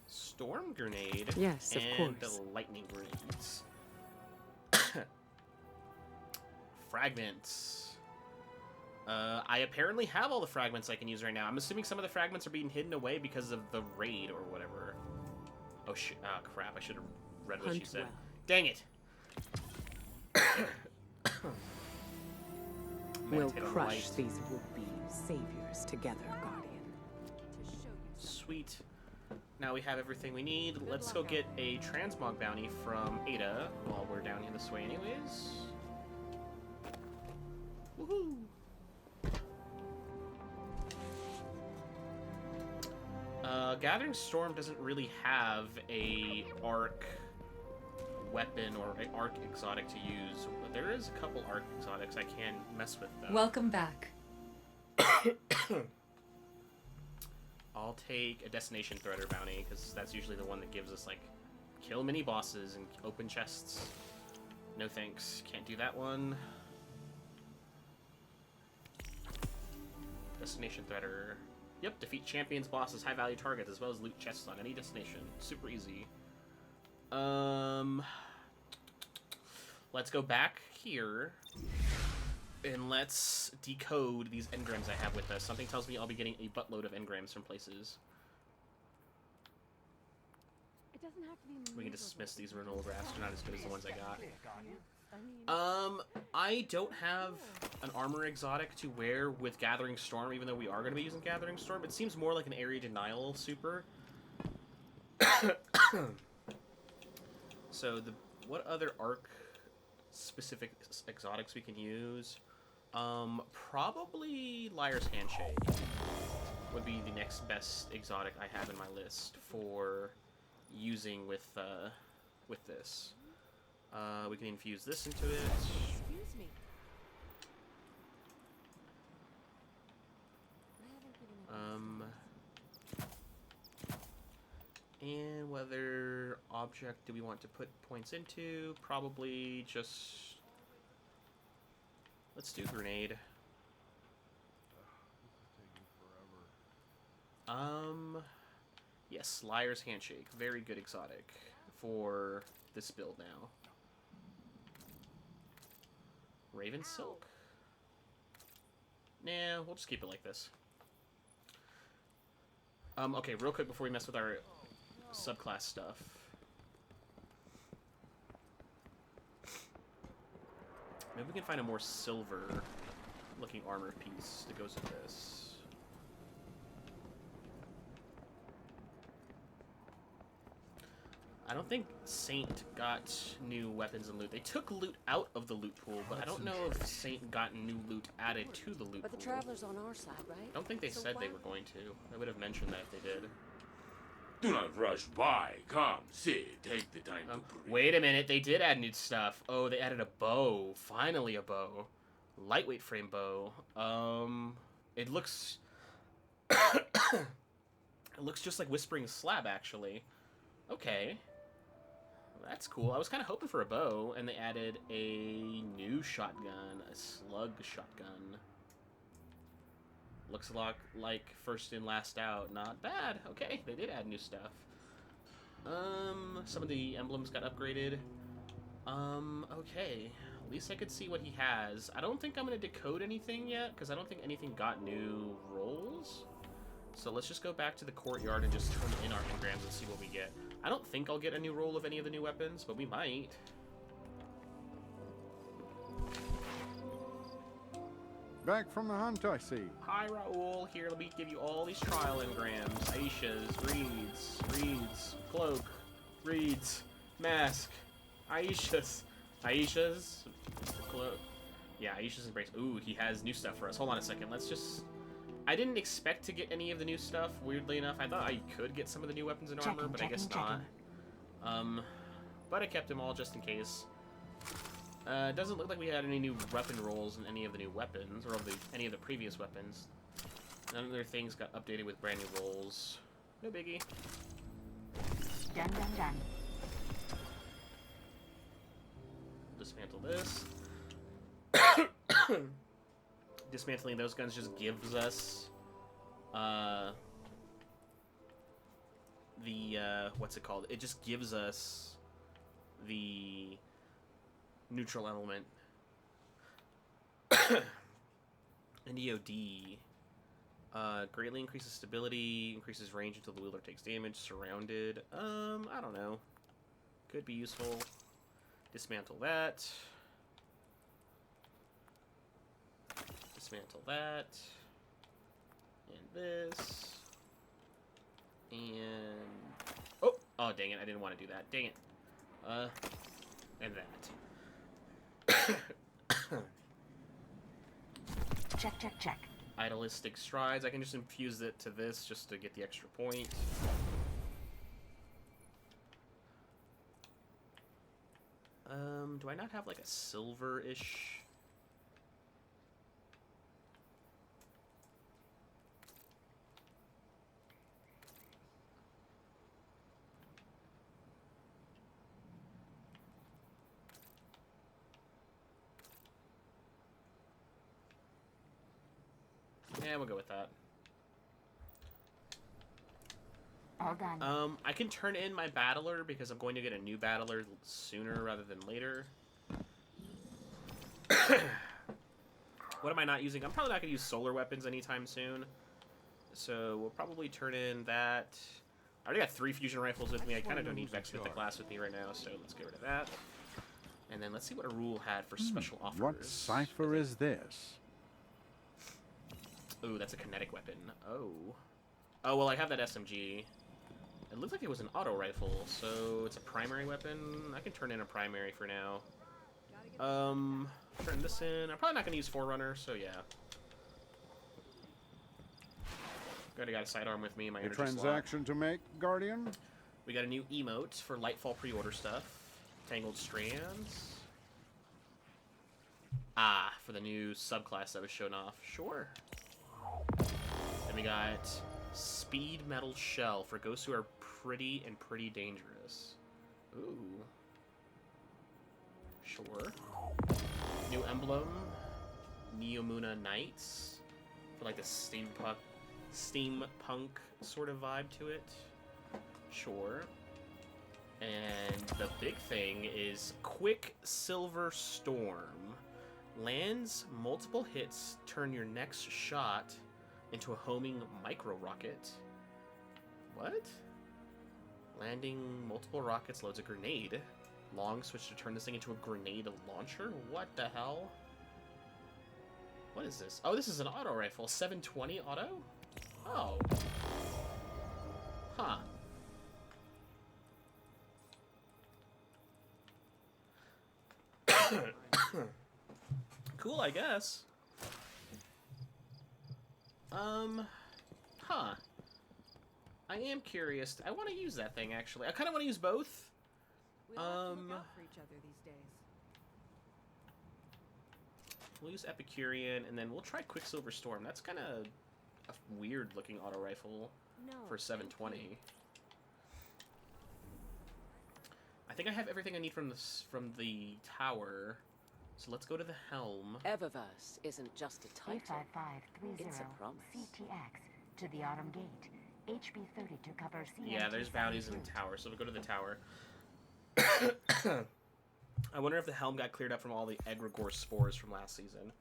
Storm Grenade. Yes, of and course. the Lightning Grenades. Fragments. I apparently have all the fragments I can use right now. I'm assuming some of the fragments are being hidden away because of the raid or whatever. Oh shit! Oh crap! I should have read what she said. Well. Dang it! We'll Meditate on crush light. these would-be saviors together, Guardian. Sweet. Now we have everything we need. Let's go get a transmog bounty from Ada while we're down here this way anyways. Woohoo! Gathering Storm doesn't really have a arc weapon or an arc exotic to use, but there is a couple arc exotics I can mess with though. Welcome back. I'll take a Destination Threader bounty, because that's usually the one that gives us, like, kill mini-bosses and open chests. No thanks. Can't do that one. Destination Threader. Yep, defeat champions, bosses, high-value targets, as well as loot chests on any destination. Super easy. Let's go back here, and let's decode these engrams I have with us. Something tells me I'll be getting a buttload of engrams from places. It doesn't have to be We can dismiss these renewal graphs. They're not as good as the ones I got. Clear, Guardian. I don't have an armor exotic to wear with Gathering Storm, even though we are going to be using Gathering Storm. It seems more like an Area Denial super. So, what other arc-specific exotics we can use? Probably Liar's Handshake would be the next best exotic I have in my list for using with this. We can infuse this into it. Excuse me. I haven't given And whether object do we want to put points into? Probably just... Let's do grenade. Yes, Liar's Handshake. Very good exotic for this build now. Raven Silk? Nah, we'll just keep it like this. Okay, real quick before we mess with our subclass stuff. Maybe we can find a more silver-looking armor piece that goes with this. I don't think Saint got new weapons and loot. They took loot out of the loot pool, but I don't know if Saint got new loot added to the loot But the pool. Traveler's on our side, right? I don't think they So said they why- were going to. I would have mentioned that if they did. Do not rush by. Come, sit. Take the time to breathe. Wait a minute, they did add new stuff. Oh, they added a bow. Finally a bow. Lightweight frame bow. It looks... it looks just like Whispering Slab, actually. Okay. That's cool. I was kind of hoping for a bow, and they added a new shotgun, a slug shotgun. Looks a lot like First In, Last Out. Not bad. Okay, they did add new stuff. Some of the emblems got upgraded. Okay. At least I could see what he has. I don't think I'm going to decode anything yet, because I don't think anything got new rolls. So let's just go back to the courtyard and just turn in our engrams and see what we get. I don't think I'll get a new roll of any of the new weapons, but we might. Back from the hunt, I see. Hi, Raoul. Here, let me give you all these trial engrams. Aisha's, Reed's, Cloak, Reed's, Mask, Aisha's, Cloak. Yeah, Aisha's Embrace. Ooh, he has new stuff for us. Hold on a second. Let's just... I didn't expect to get any of the new stuff, weirdly enough. I thought I could get some of the new weapons and armor, but I guess not. But I kept them all just in case. It doesn't look like we had any new weapon rolls in any of the new weapons, or any of the previous weapons. None of their things got updated with brand new rolls. No biggie. Done, done, done. Dismantle this. Dismantling those guns just gives us what's it called? It just gives us the neutral element. And EOD greatly increases stability, increases range until the wielder takes damage. Surrounded. I don't know. Could be useful. Dismantle that. Dismantle that. And this. And... Oh, dang it. I didn't want to do that. Dang it. And that. Check, check, check. Idolistic Strides. I can just infuse it to this just to get the extra point. Do I not have like a silver-ish? Yeah, we'll go with that. All done. I can turn in my battler because I'm going to get a new battler sooner rather than later. What am I not using? I'm probably not going to use solar weapons anytime soon. So we'll probably turn in that. I already got 3 fusion rifles with me. I kind of don't need Vex with the glass with me right now, so let's get rid of that. And then let's see what a rule had for special offers. What cipher is this? Ooh, that's a kinetic weapon. Oh. Oh, well, I have that SMG. It looks like it was an auto rifle, so it's a primary weapon. I can turn in a primary for now. Turn this in. I'm probably not going to use Forerunner, so yeah. Already got a sidearm with me in my A energy transaction slot. to make, Guardian? We got a new emote for Lightfall pre-order stuff. Tangled Strands. Ah, for the new subclass that was shown off. Sure. Then we got Speed Metal Shell for ghosts who are pretty and pretty dangerous. Ooh. Sure. New emblem. Neomuna Knights. For like the steampunk sort of vibe to it. Sure. And the big thing is Quicksilver Storm. Lands multiple hits, turn your next shot into a homing micro rocket. What? Landing multiple rockets loads a grenade. Long switch to turn this thing into a grenade launcher? What the hell? What is this? Oh, this is an auto rifle. 720 auto? Oh. Huh. Cool, I guess. Huh. I am curious. I want to use that thing, actually. I kind of want to use both. We all have to look out for each other these days. We'll use Epicurean, and then we'll try Quicksilver Storm. That's kind of a weird-looking auto rifle for 720. I think I have everything I need from the tower. So let's go to the helm. Eververse isn't just a title. It's a promise. CTX to the Autumn Gate. HB 30 to cover CMT. Yeah, there's bounties in the tower, so we'll go to the tower. I wonder if the helm got cleared up from all the egregore spores from last season.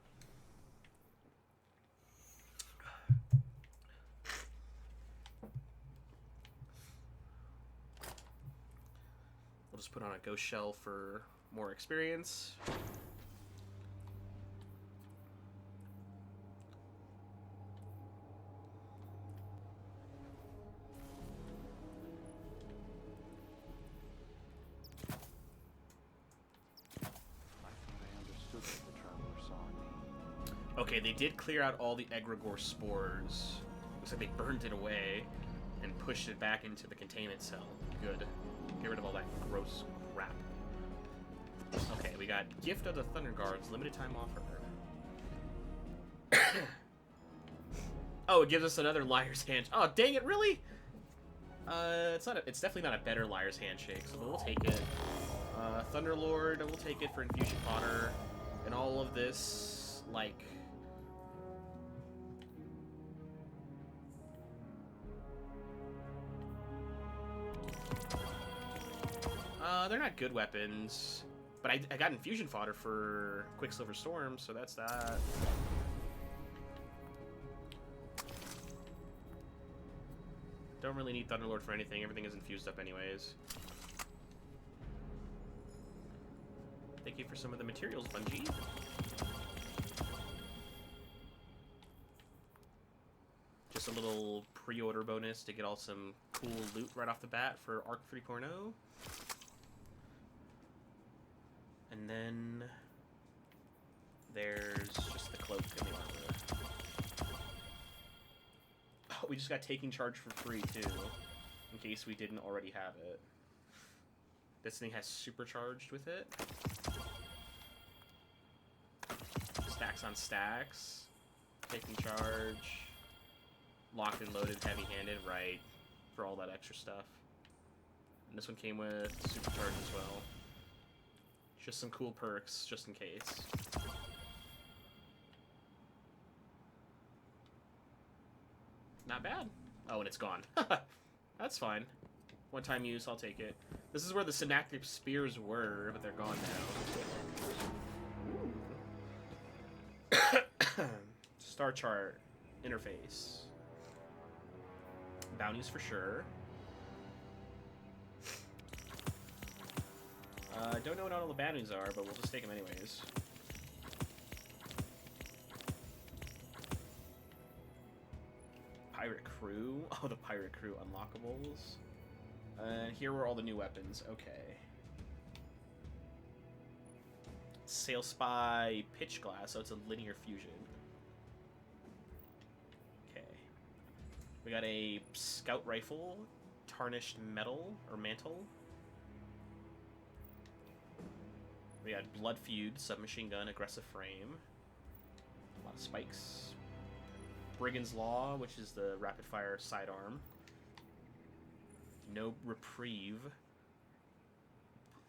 We'll just put on a ghost shell for more experience. Okay, they did clear out all the egregore spores. Looks like they burned it away and pushed it back into the containment cell. Good. Get rid of all that gross crap. Okay, we got Gift of the Thunder Guards, limited time offer. Oh, it gives us another Liar's Hand. Oh, dang it, really? It's definitely not a better Liar's Handshake, so we'll take it. Thunderlord, we'll take it for Infusion Fodder. And all of this, like... they're not good weapons. But I got Infusion Fodder for Quicksilver Storm, so that's that. Don't really need Thunderlord for anything. Everything is infused up anyways. Thank you for some of the materials, Bungie. Just a little pre-order bonus to get all some cool loot right off the bat for Arc 3.0. And then there's just the cloak and the armor. Oh, we just got Taking Charge for free, too, in case we didn't already have it. This thing has Supercharged with it. Stacks on stacks. Taking Charge. Locked and loaded, heavy-handed, right, for all that extra stuff. And this one came with Supercharge as well. Just some cool perks, just in case. Not bad. Oh, and it's gone. That's fine. One-time use, I'll take it. This is where the synaptic spears were, but they're gone now. Star chart. Interface. Bounties for sure. Don't know what all the bounties are, but we'll just take them anyways. Pirate crew. Oh, the pirate crew unlockables. Here were all the new weapons. Okay. Sail spy pitch glass. So it's a linear fusion. Okay. We got a scout rifle, tarnished metal or mantle. We got blood feud, submachine gun, aggressive frame. A lot of spikes. Brigand's Law, which is the rapid fire sidearm. No reprieve.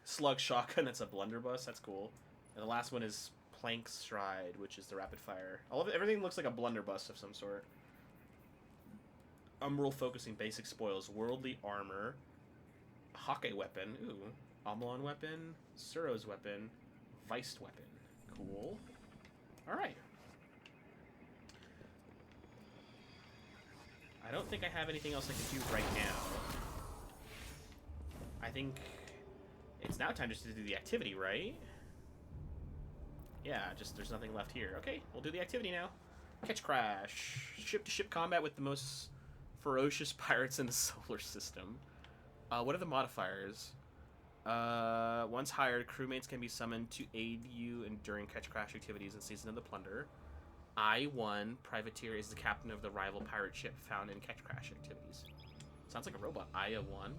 Slug shotgun, that's a blunderbuss, that's cool. And the last one is plank stride, which is the rapid fire. Everything looks like a blunderbuss of some sort. Umbral focusing, basic spoils, worldly armor, Hawkeye weapon, ooh, Omlon weapon, Suro's weapon, Viced weapon. Cool. Alright. I don't think I have anything else I can do right now. I think it's now time just to do the activity, right? Yeah, just there's nothing left here. Okay, we'll do the activity now. Ketchcrash. Ship-to-ship combat with the most ferocious pirates in the solar system. What are the modifiers? Once hired, crewmates can be summoned to aid you during Ketchcrash activities in Season of the Plunder. I-1, privateer, is the captain of the rival pirate ship found in Ketchcrash activities. Sounds like a robot. I-1.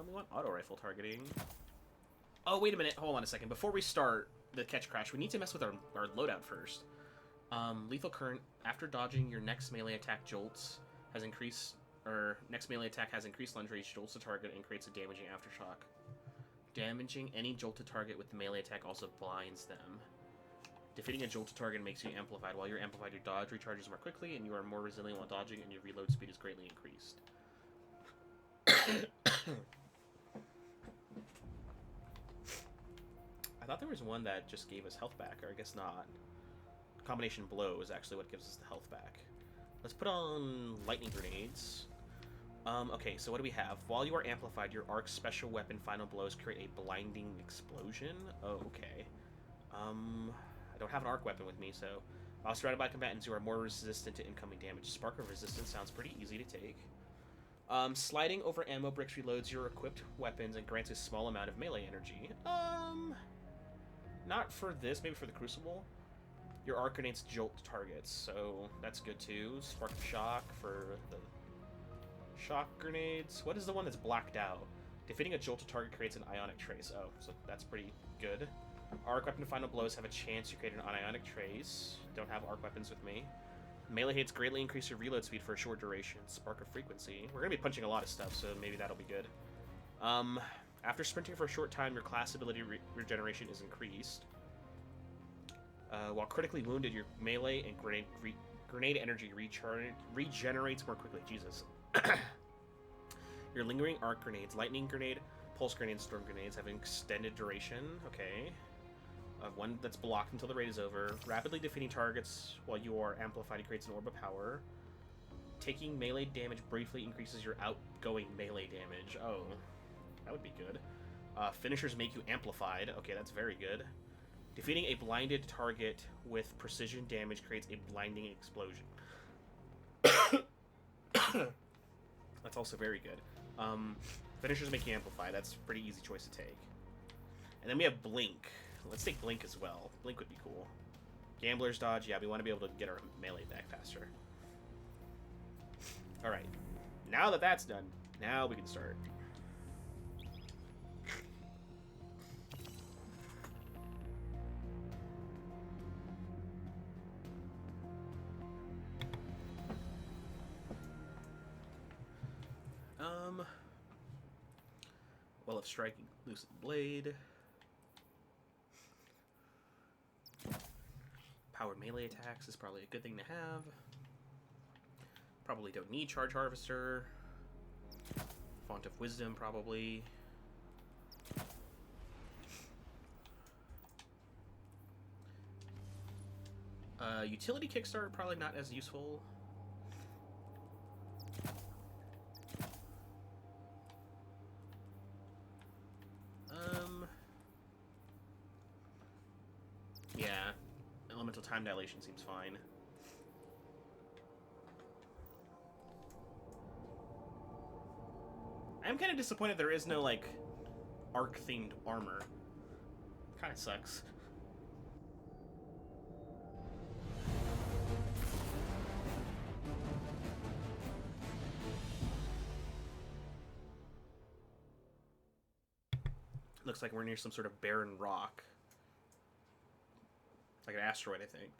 We want auto-rifle targeting. Oh, wait a minute. Hold on a second. Before we start the Ketchcrash, we need to mess with our loadout first. Lethal current. After dodging, your next melee attack jolts has increased... Or, next melee attack has increased lunge range, jolts the target, and creates a damaging aftershock. Damaging any jolted target with the melee attack also blinds them. Defeating a jolted target makes you amplified. While you're amplified, your dodge recharges more quickly, and you are more resilient while dodging, and your reload speed is greatly increased. I thought there was one that just gave us health back, or I guess not. Combination blow is actually what gives us the health back. Let's put on lightning grenades. Okay, so what do we have? While you are amplified, your arc's special weapon final blows create a blinding explosion. Oh, okay. I don't have an arc weapon with me, so... While surrounded by combatants, you are more resistant to incoming damage. Spark of Resistance sounds pretty easy to take. Sliding over ammo bricks reloads your equipped weapons and grants a small amount of melee energy. Not for this, maybe for the Crucible. Your arc grenades jolt targets, so that's good too. Spark of Shock for the shock grenades. What is the one that's blacked out? Defeating a jolted target creates an ionic trace. Oh, so that's pretty good. Arc weapon final blows have a chance to create an ionic trace. Don't have arc weapons with me. Melee hits greatly increase your reload speed for a short duration. Spark of frequency. We're gonna be punching a lot of stuff, so maybe that'll be good. After sprinting for a short time, your class ability regeneration is increased. While critically wounded, your melee and grenade energy regenerates more quickly. Jesus. Your lingering arc grenades, lightning grenade, pulse grenade, storm grenades have an extended duration. Okay. One that's blocked until the raid is over. Rapidly defeating targets while you are amplified creates an orb of power. Taking melee damage briefly increases your outgoing melee damage. Oh, that would be good. Finishers make you amplified. Okay, that's very good. Defeating a blinded target with precision damage creates a blinding explosion. That's also very good. Finishers make you amplify. That's a pretty easy choice to take. And then we have Blink. Let's take Blink as well. Blink would be cool. Gambler's Dodge. Yeah, we want to be able to get our melee back faster. Alright. Now that that's done, now we can start. Well, of striking, loosen blade. Powered melee attacks is probably a good thing to have. Probably don't need Charge Harvester. Font of Wisdom, probably. Utility Kickstart, probably not as useful. Yeah, Elemental Time Dilation seems fine. I'm kind of disappointed there is no, like, arc-themed armor. Kind of sucks. Looks like we're near some sort of barren rock. Like an asteroid, I think.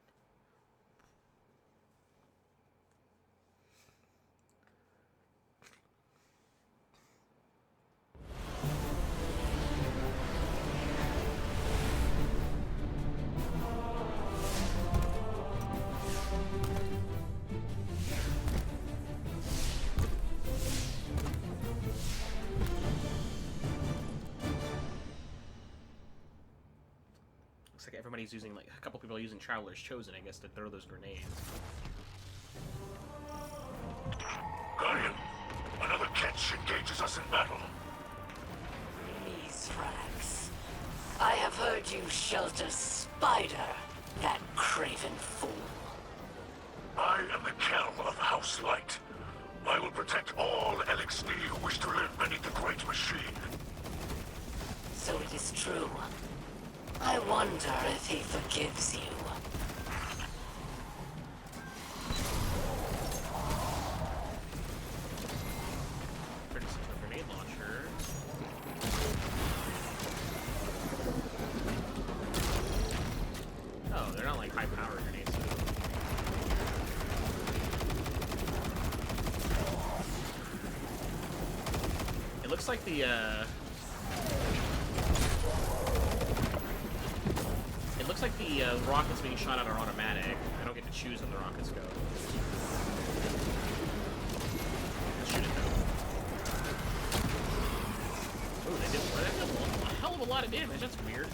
Looks like everybody's using, like, a couple people are using Traveler's Chosen, I guess, to throw those grenades. Guardian, another Ketch engages us in battle. Mithrax, I have heard you shelter Spider, that craven fool. I am the Kelm of House Light. I will protect all Eliksni who wish to live beneath the Great Machine. So it is true. I wonder if he forgives you. Grenade launcher. Oh, they're not like high power grenades. It looks like the it looks like the rockets being shot out are automatic. I don't get to choose when the rockets go. Let's shoot it though. Oh, they did a hell of a lot of damage. That's weird.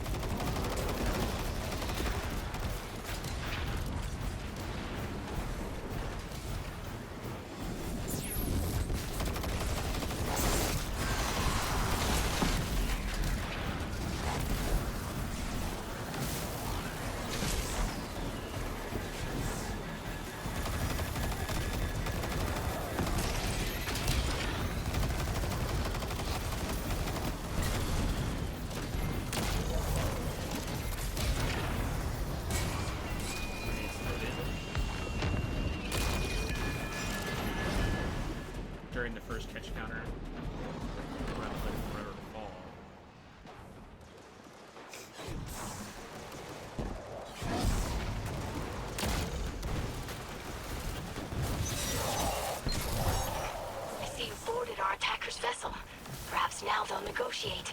During the first catch counter. Forever to fall. I see you boarded our attacker's vessel. Perhaps now they'll negotiate.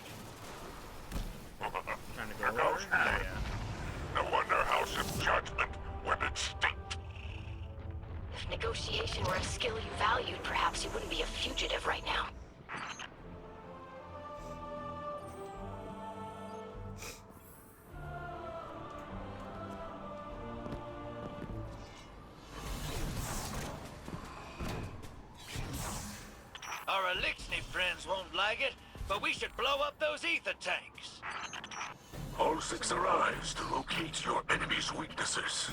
Trying to go over? Yeah. No wonder House of Judgment weapon state. If negotiation were a skill you valued, perhaps you wouldn't be a fugitive right now. Our Eliksni friends won't like it, but we should blow up those ether tanks. All 6 arrives to locate your enemy's weaknesses.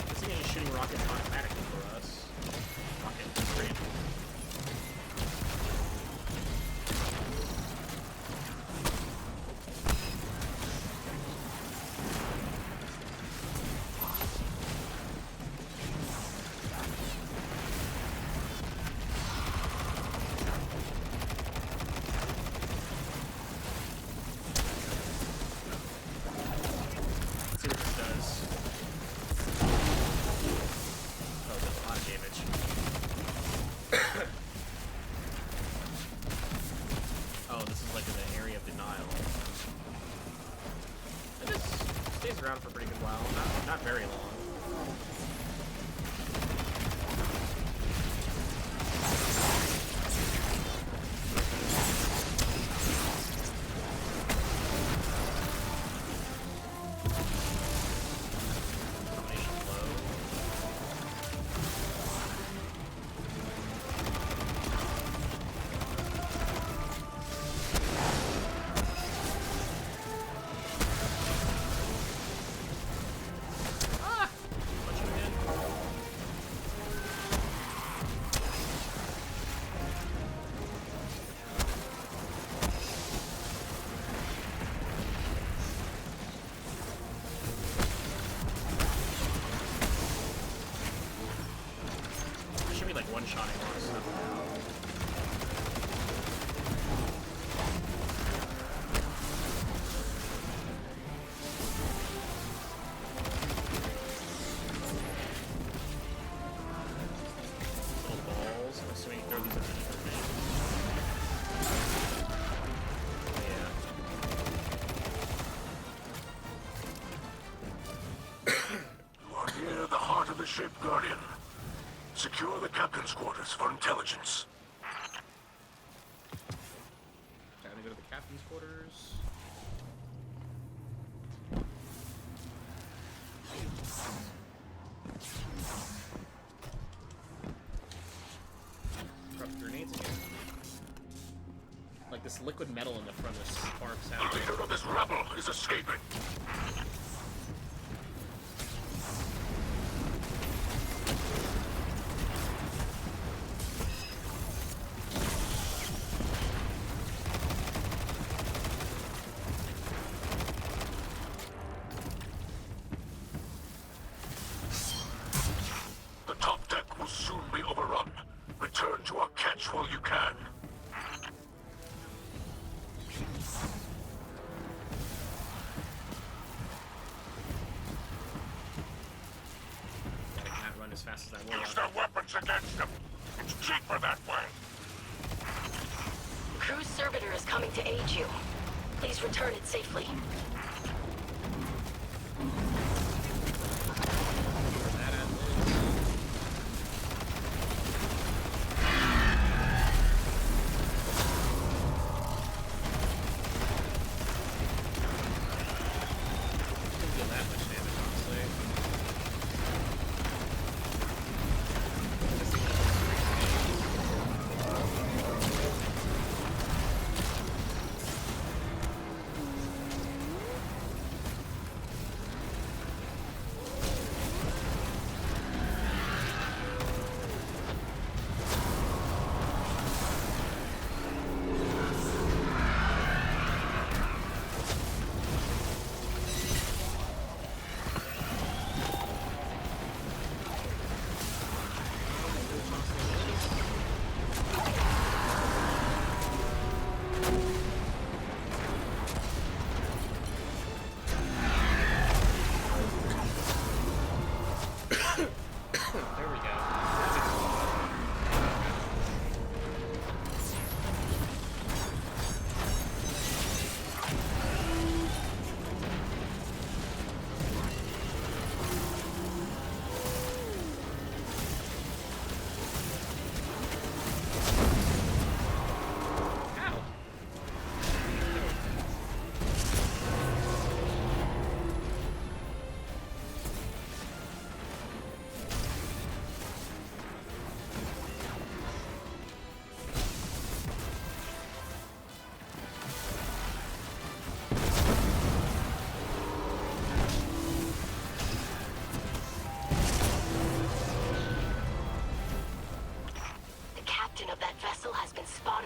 This thing is just shooting rockets automatically for us. Rocket great. Let's see what this does. one-shotting a lot of stuff now. Little balls. I'm assuming you throw these at the Near the heart of the ship, Guardian. Secure the captain's quarters for intelligence. Time to go to the captain's quarters. Drop grenades again. Like this liquid metal in the front of sparks out. The leader of this rebel is escaping. The top deck will soon be overrun. Return to our catch while you can. I can't run as fast as I Use their weapons against them. It's cheaper that way. Crew's servitor is coming to aid you. Please return it safely.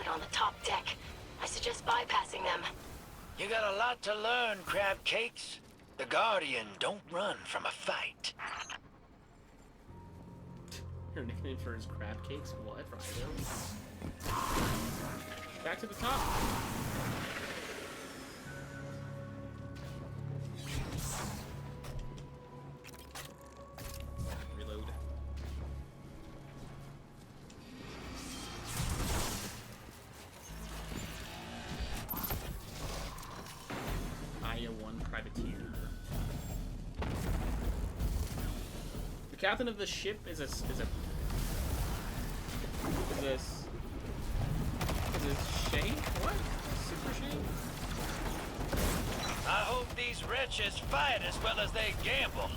On the top deck. I suggest bypassing them. You got a lot to learn, crab cakes. The Guardian don't run from a fight. Your nickname for his crab cakes? What? For Hideout? Back to the top. Reload. One privateer. The captain of the ship is a Shane? What? Super Shane? I hope these wretches fight as well as they gamble.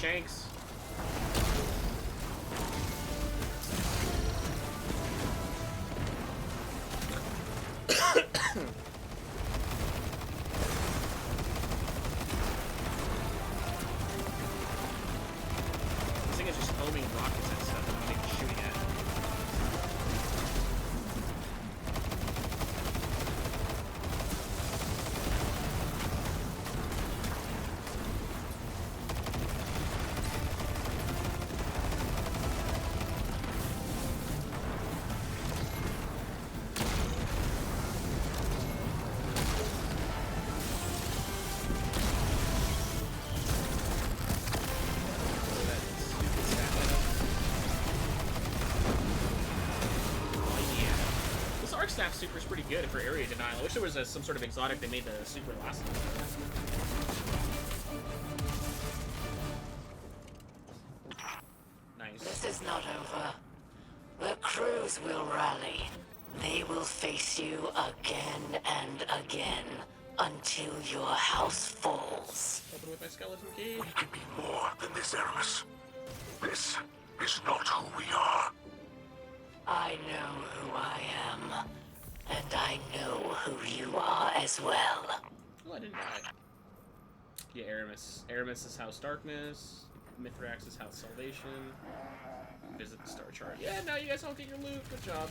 Shanks. This thing is just foaming rockets and stuff. I'm not even shooting at it. Staff super is pretty good for area denial. I wish there was some sort of exotic that made the super last. Nice. This is not over. The crews will rally. They will face you again and again until your house falls. Open with my skeleton key. We can be more than this, Aramis. This is not who we are. I know who I am. And I know who you are as well. Oh, I didn't die. Yeah, Aramis. Aramis is House Darkness. Mithrax is House Salvation. Visit the star chart. Yeah, now you guys don't get your loot. Good job.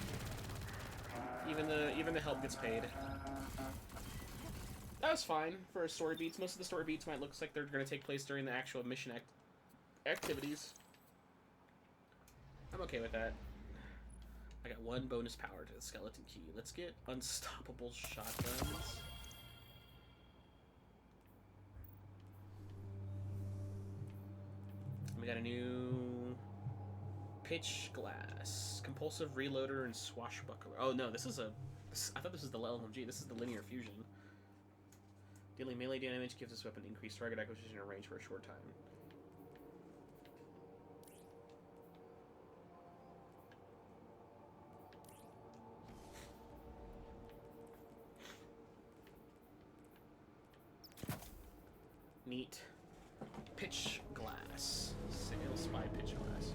Even the help gets paid. That was fine for story beats. Most of the story beats might look like they're going to take place during the actual mission activities. I'm okay with that. I got one bonus power to the skeleton key. Let's get unstoppable shotguns. We got a new pitch glass, compulsive reloader, and swashbuckler. Oh no, this is a. I thought this was the LMG. This is the linear fusion. Dealing melee damage gives this weapon increased target acquisition and range for a short time. Neat. Pitch glass. Sail spy pitch glass.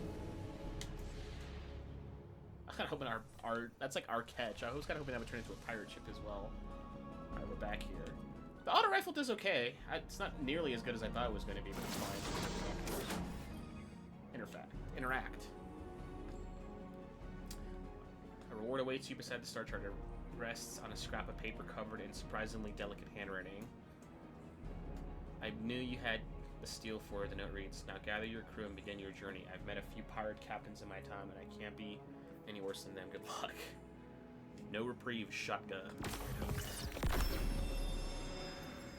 I'm kind of hoping our that's like our catch. I was kind of hoping that would turn into a pirate ship as well. Alright, we're back here. The auto rifle does okay. It's not nearly as good as I thought it was going to be, but it's fine. Interact. A reward awaits you beside the star chart. It rests on a scrap of paper covered in surprisingly delicate handwriting. I knew you had the steel for it. The note reads, "Now gather your crew and begin your journey. I've met a few pirate captains in my time, and I can't be any worse than them. Good luck. No reprieve, shotgun."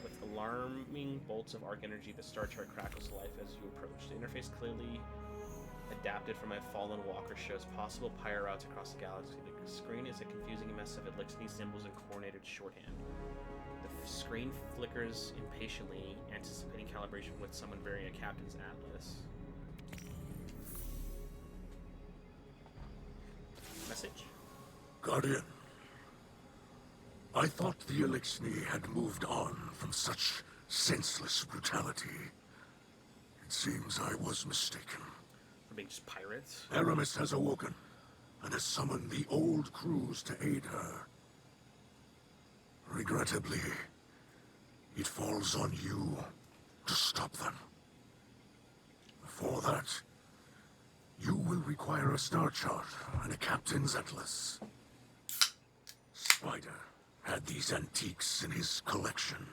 With alarming bolts of arc energy, the star chart crackles to life as you approach. The interface clearly adapted from a fallen walker shows possible pirate routes across the galaxy. The screen is a confusing mess of Eliksni symbols and coordinated shorthand. The screen flickers impatiently, anticipating calibration with someone wearing a captain's atlas. Message? Guardian, I thought the Eliksni had moved on from such senseless brutality. It seems I was mistaken. For being just pirates? Aramis has awoken, and has summoned the old crews to aid her. Regrettably, it falls on you to stop them. For that, you will require a star chart and a captain's atlas. Spider had these antiques in his collection.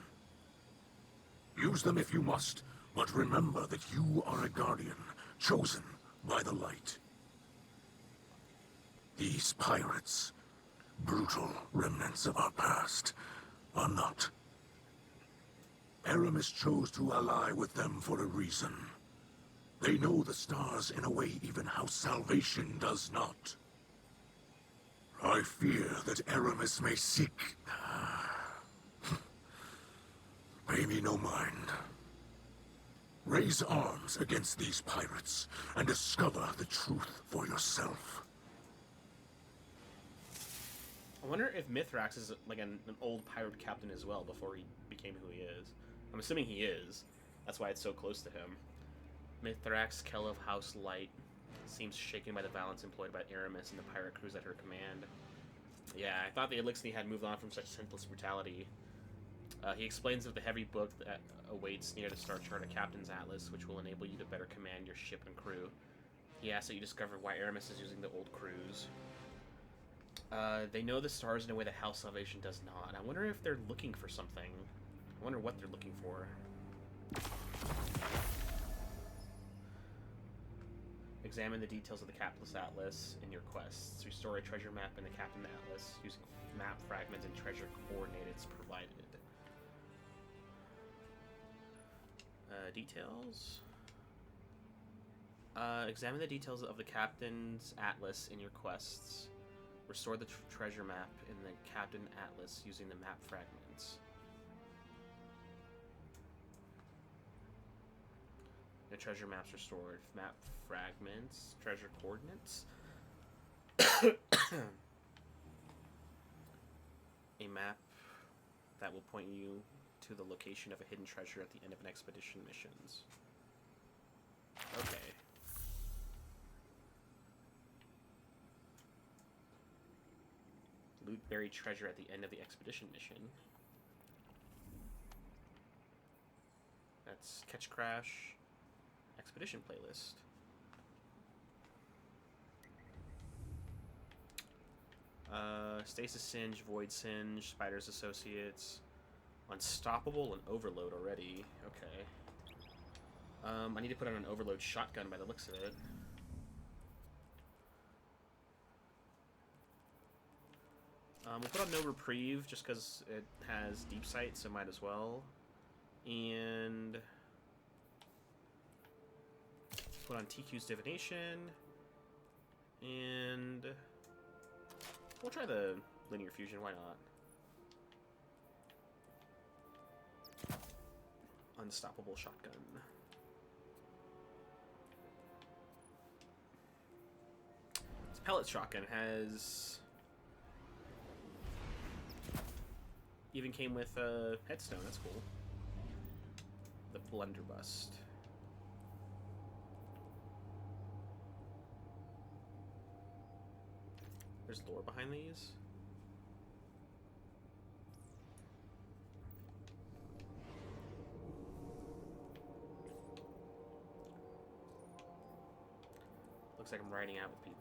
Use them if you must, but remember that you are a guardian, chosen by the light. These pirates, brutal remnants of our past, are not. Aramis chose to ally with them for a reason. They know the stars in a way even House Salvation does not. I fear that Aramis may seek... Pay me no mind. Raise arms against these pirates and discover the truth for yourself. I wonder if Mithrax is like an old pirate captain as well before he became who he is. I'm assuming he is. That's why it's so close to him. Mithrax Check-In of House Light seems shaken by the violence employed by Aramis and the pirate crews at her command. Yeah, I thought the Eliksni had moved on from such senseless brutality. He explains of the heavy book that awaits near the Star Charter Captain's Atlas, which will enable you to better command your ship and crew. He asks that you discover why Aramis is using the old crews. They know the stars in a way that House Salvation does not. I wonder if they're looking for something. I wonder what they're looking for. Examine the details of the Capitalist Atlas in your quests. Restore a treasure map in the Captain Atlas using map fragments and treasure coordinates provided. Details. Examine the details of the Captain's Atlas in your quests. Restore the treasure map in the Captain Atlas using the map fragments. The treasure maps restored. Map fragments. Treasure coordinates. A map that will point you to the location of a hidden treasure at the end of an expedition missions. Okay. Loot buried treasure at the end of the expedition mission. That's Ketchcrash Expedition playlist. Stasis Singe, Void Singe, Spider's Associates, Unstoppable, and Overload already. Okay. I need to put on an Overload shotgun by the looks of it. We'll put on No Reprieve just because it has Deep Sight, so might as well. And put on TQ's Divination. And we'll try the Linear Fusion, why not? Unstoppable Shotgun. This pellet shotgun has... even came with a headstone, that's cool. The Plunder bust. There's lore behind these. Looks like I'm riding out with people.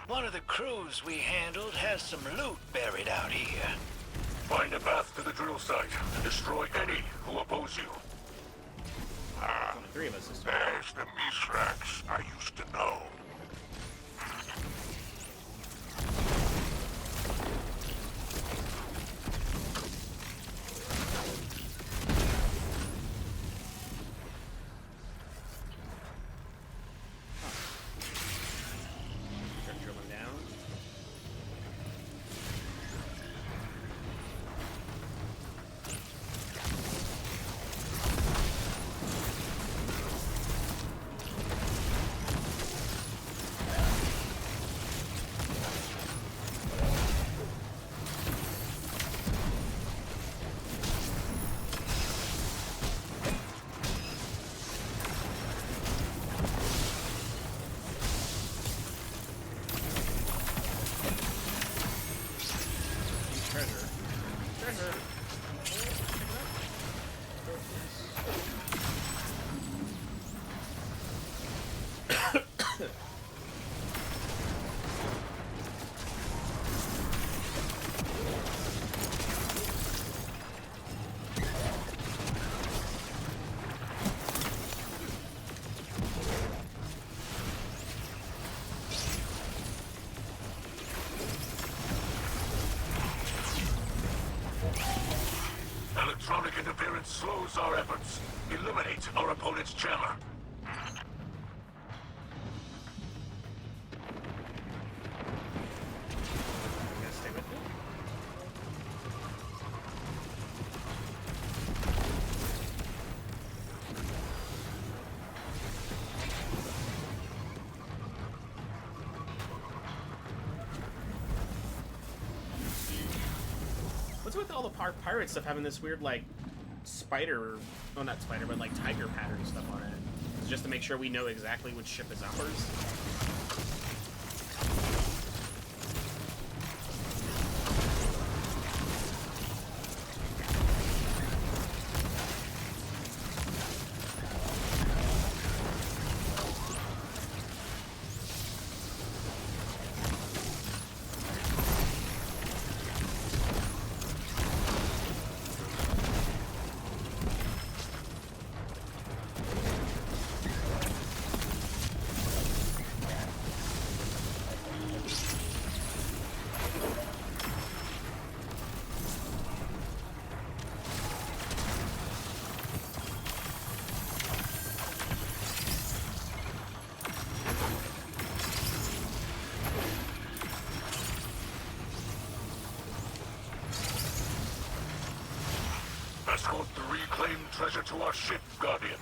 One of the crews we handled has some loot buried out here. Find a path to the drill site and destroy any who oppose you. Only three of us this time. There's the Mithrax I used to know. Start drilling down. Electronic interference slows our efforts. Eliminate our opponent's jammer. You gonna stay with me? with all the pirate stuff having this weird, like, spider... Well, not spider, but, like, tiger pattern stuff on it? It's just to make sure we know exactly which ship is ours? Escort the reclaimed treasure to our ship, Guardian.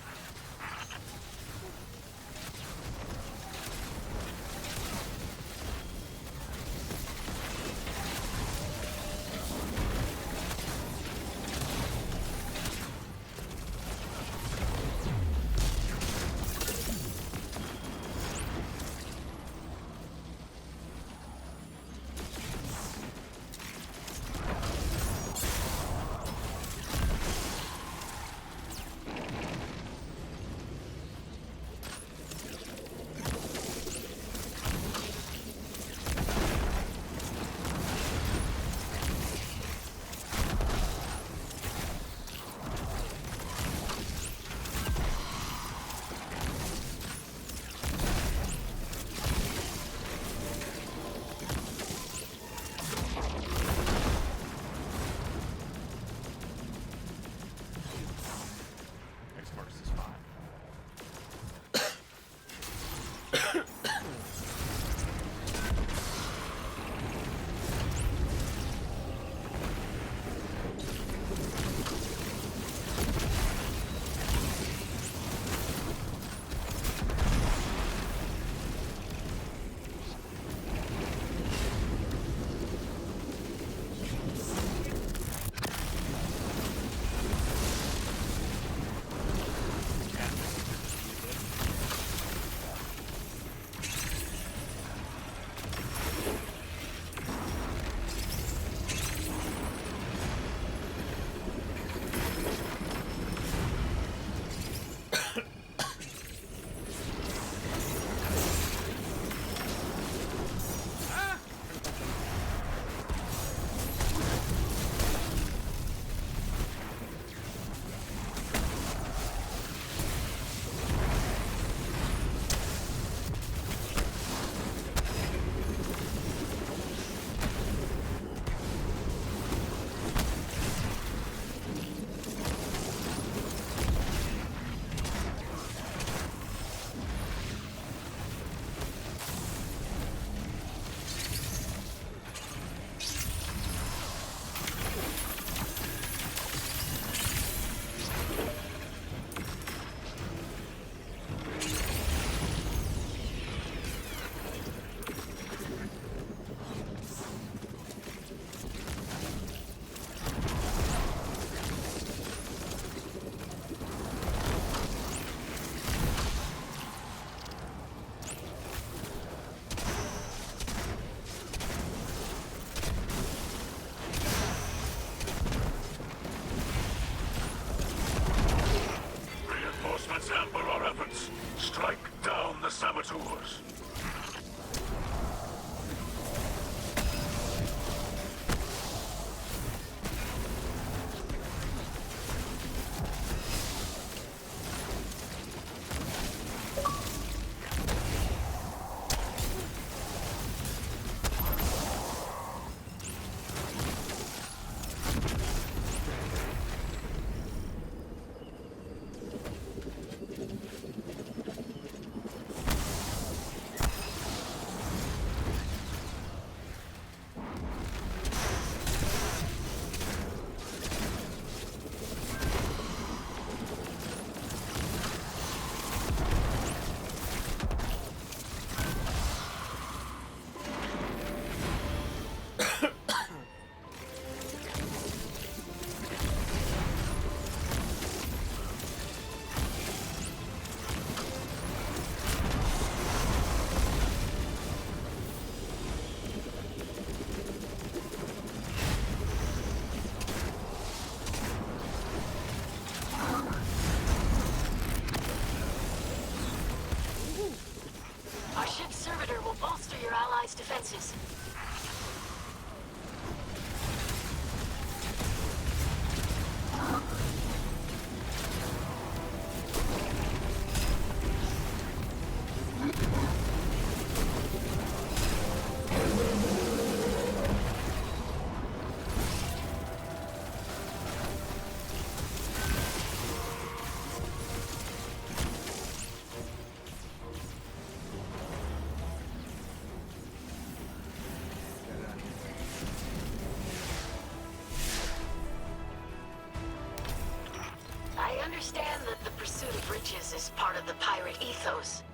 understand that the pursuit of riches is part of the pirate ethos.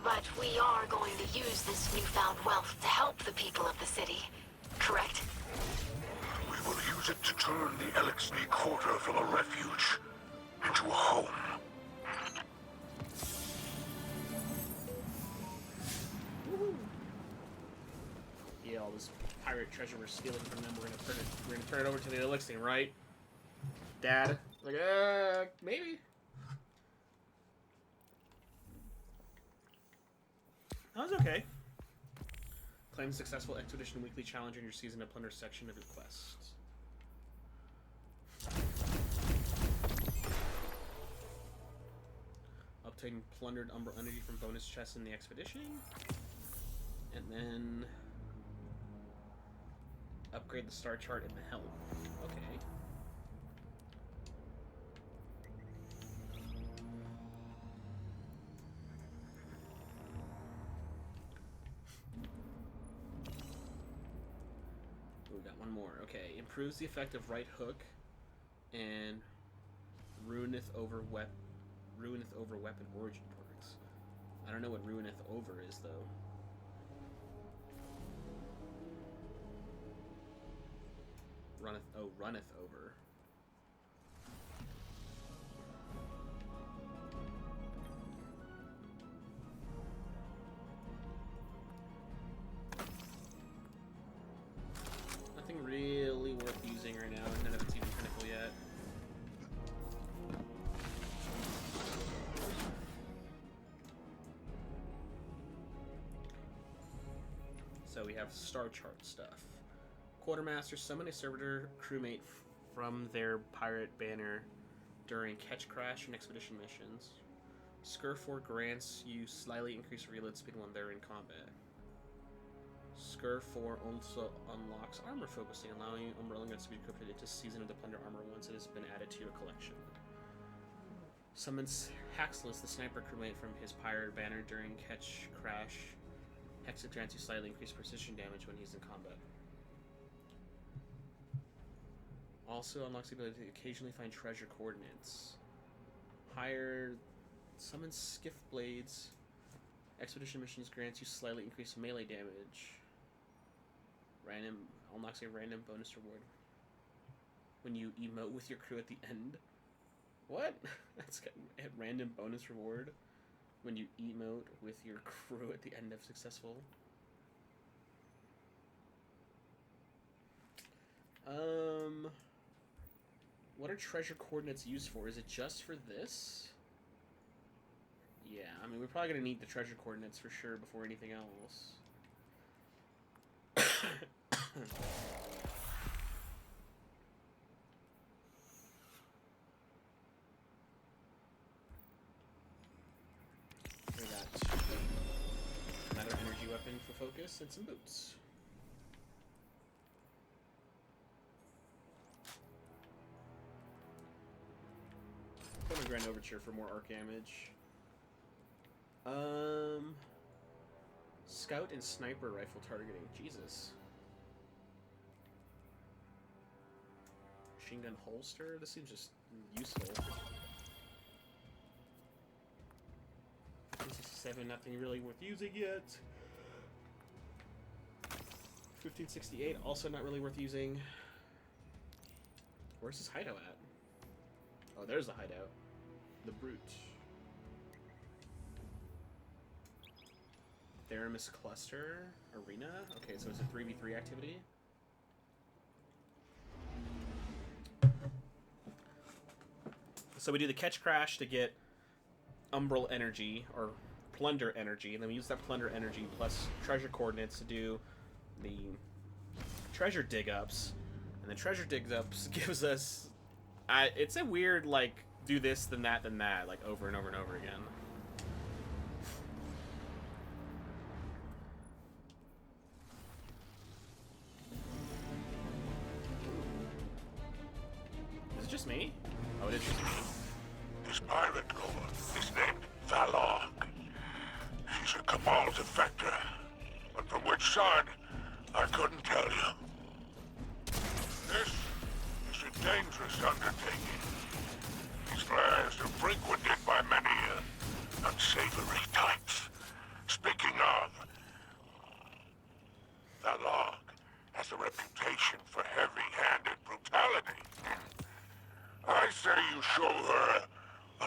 But we are going to use this newfound wealth to help the people of the city, correct? We will use it to turn the Eliksni quarter from a refuge into a home. Yeah, all this pirate treasure we're stealing from them, we're gonna turn it over to the Eliksni, right? Dad? Like, maybe. That was okay. Claim successful expedition weekly challenge in your season of Plunder section of your quest. Obtain plundered umbral energy from bonus chests in the expedition. And then upgrade the star chart in the HELM. Okay. We got one more. Okay, improves the effect of right hook and ruineth over weapon origin perks. I don't know what ruineth over is though. Runneth over. Nothing really worth using right now, none of it's even critical yet. So we have star chart stuff. Quartermaster, summon a servitor crewmate from their pirate banner during Ketchcrash and expedition missions. Scur 4 grants you slightly increased reload speed when they're in combat. Scur 4 also unlocks armor focusing, allowing umbrella guns to be equipped into Season of the Plunder armor once it has been added to your collection. Summons Haxless, the sniper crewmate from his pirate banner during Ketchcrash. Hex grants you slightly increased precision damage when he's in combat. Also unlocks the ability to occasionally find treasure coordinates. Hire summons Skiff Blades. Expedition missions grants you slightly increased melee damage. Unlocks a random bonus reward when you emote with your crew at the end. What? That's got a random bonus reward when you emote with your crew at the end of successful. What are treasure coordinates used for? Is it just for this? Yeah, I mean, we're probably gonna need the treasure coordinates for sure before anything else. We got another energy weapon for focus and some boots. Grand Overture for more arc damage. Scout and sniper rifle targeting. Jesus. Machine gun holster? This seems just useful. 1567, nothing really worth using yet. 1568, also not really worth using. Where's this hideout at? Oh, there's the hideout. The Brute. Theramis Cluster Arena. Okay, so it's a 3v3 activity. So we do the Ketchcrash to get umbral energy or plunder energy, and then we use that plunder energy plus treasure coordinates to do the treasure dig ups, and the treasure dig ups gives us. It's a weird like. Do this, then that, like over and over and over again. Is it just me? Oh, it is just me. This pirate girl is named Valog. She's a Cabal defector, but from which side, I couldn't tell you. This is a dangerous undertaking. These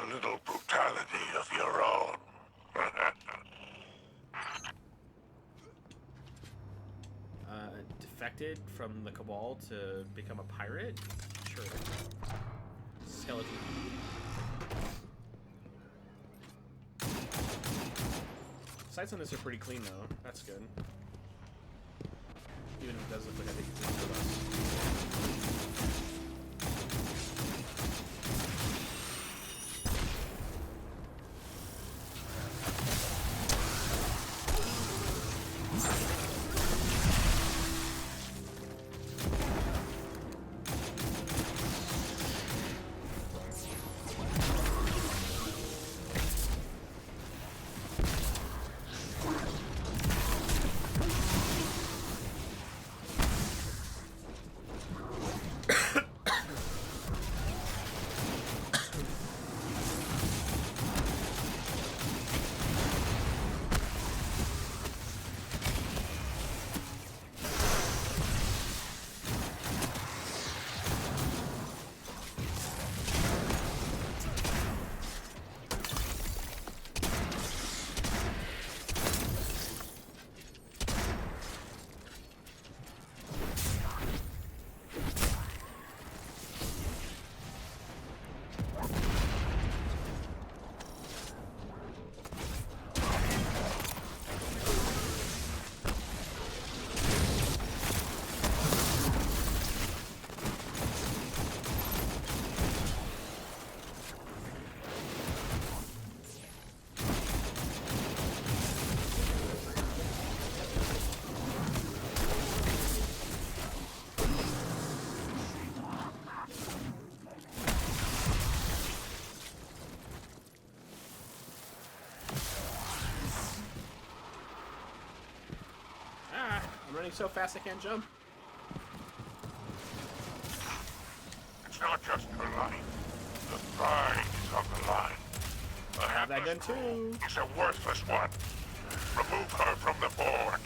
a little brutality of your own. Defected from the Cabal to become a pirate? Sure. Skeleton. Sights on this are pretty clean though. That's good. Even if it does look like I think it's one of us. I'm running so fast I can't jump. It's not just her life. The pride is on the line. I have that gun too. It's a worthless one. Remove her from the board.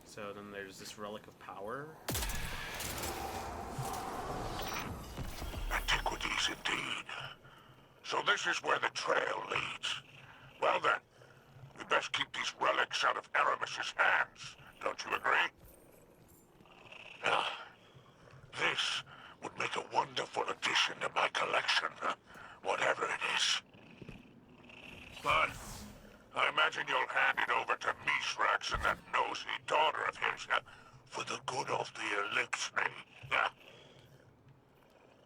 So then there's this relic of power. Antiquities indeed. So this is where the trail leads. Well then, we best keep these relics out of Aramis's hands. Don't you agree? This would make a wonderful addition to my collection, whatever it is. But I imagine you'll hand it over to Mithrax and that nosy daughter of his, for the good of the Eliksni.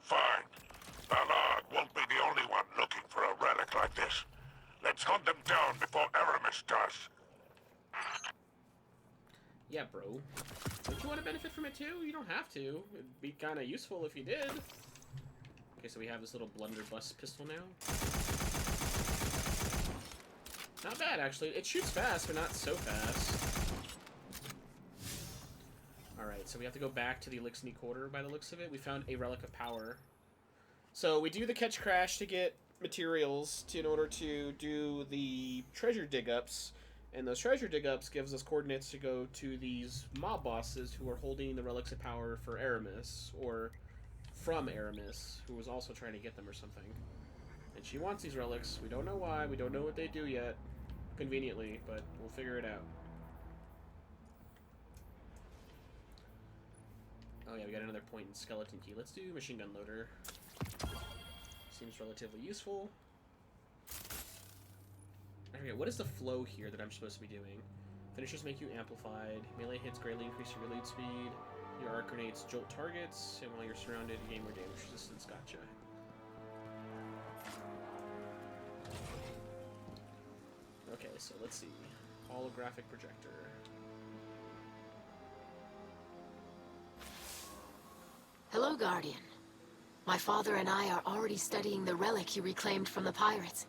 Fine. Ballard won't be the only one looking for a relic like this. Let's hunt them down before Aramis does. Yeah, bro. Don't you want to benefit from it too? You don't have to. It'd be kind of useful if you did. Okay, so we have this little blunderbuss pistol now. Not bad, actually. It shoots fast, but not so fast. Alright, so we have to go back to the Eliksni Quarter by the looks of it. We found a Relic of Power. So we do the Ketchcrash to get materials in order to do the treasure dig-ups. And those treasure dig-ups gives us coordinates to go to these mob bosses who are holding the relics of power for Aramis, or from Aramis, who was also trying to get them or something. And she wants these relics. We don't know why. We don't know what they do yet, conveniently, but we'll figure it out. Oh yeah, we got another point in skeleton key. Let's do machine gun loader. Seems relatively useful. Okay, what is the flow here that I'm supposed to be doing? Finishers make you amplified. Melee hits greatly increase your reload speed. Your arc grenades jolt targets, and while you're surrounded, you gain more damage resistance. Gotcha. Okay, so let's see. Holographic projector. Hello, Guardian. My father and I are already studying the relic you reclaimed from the pirates.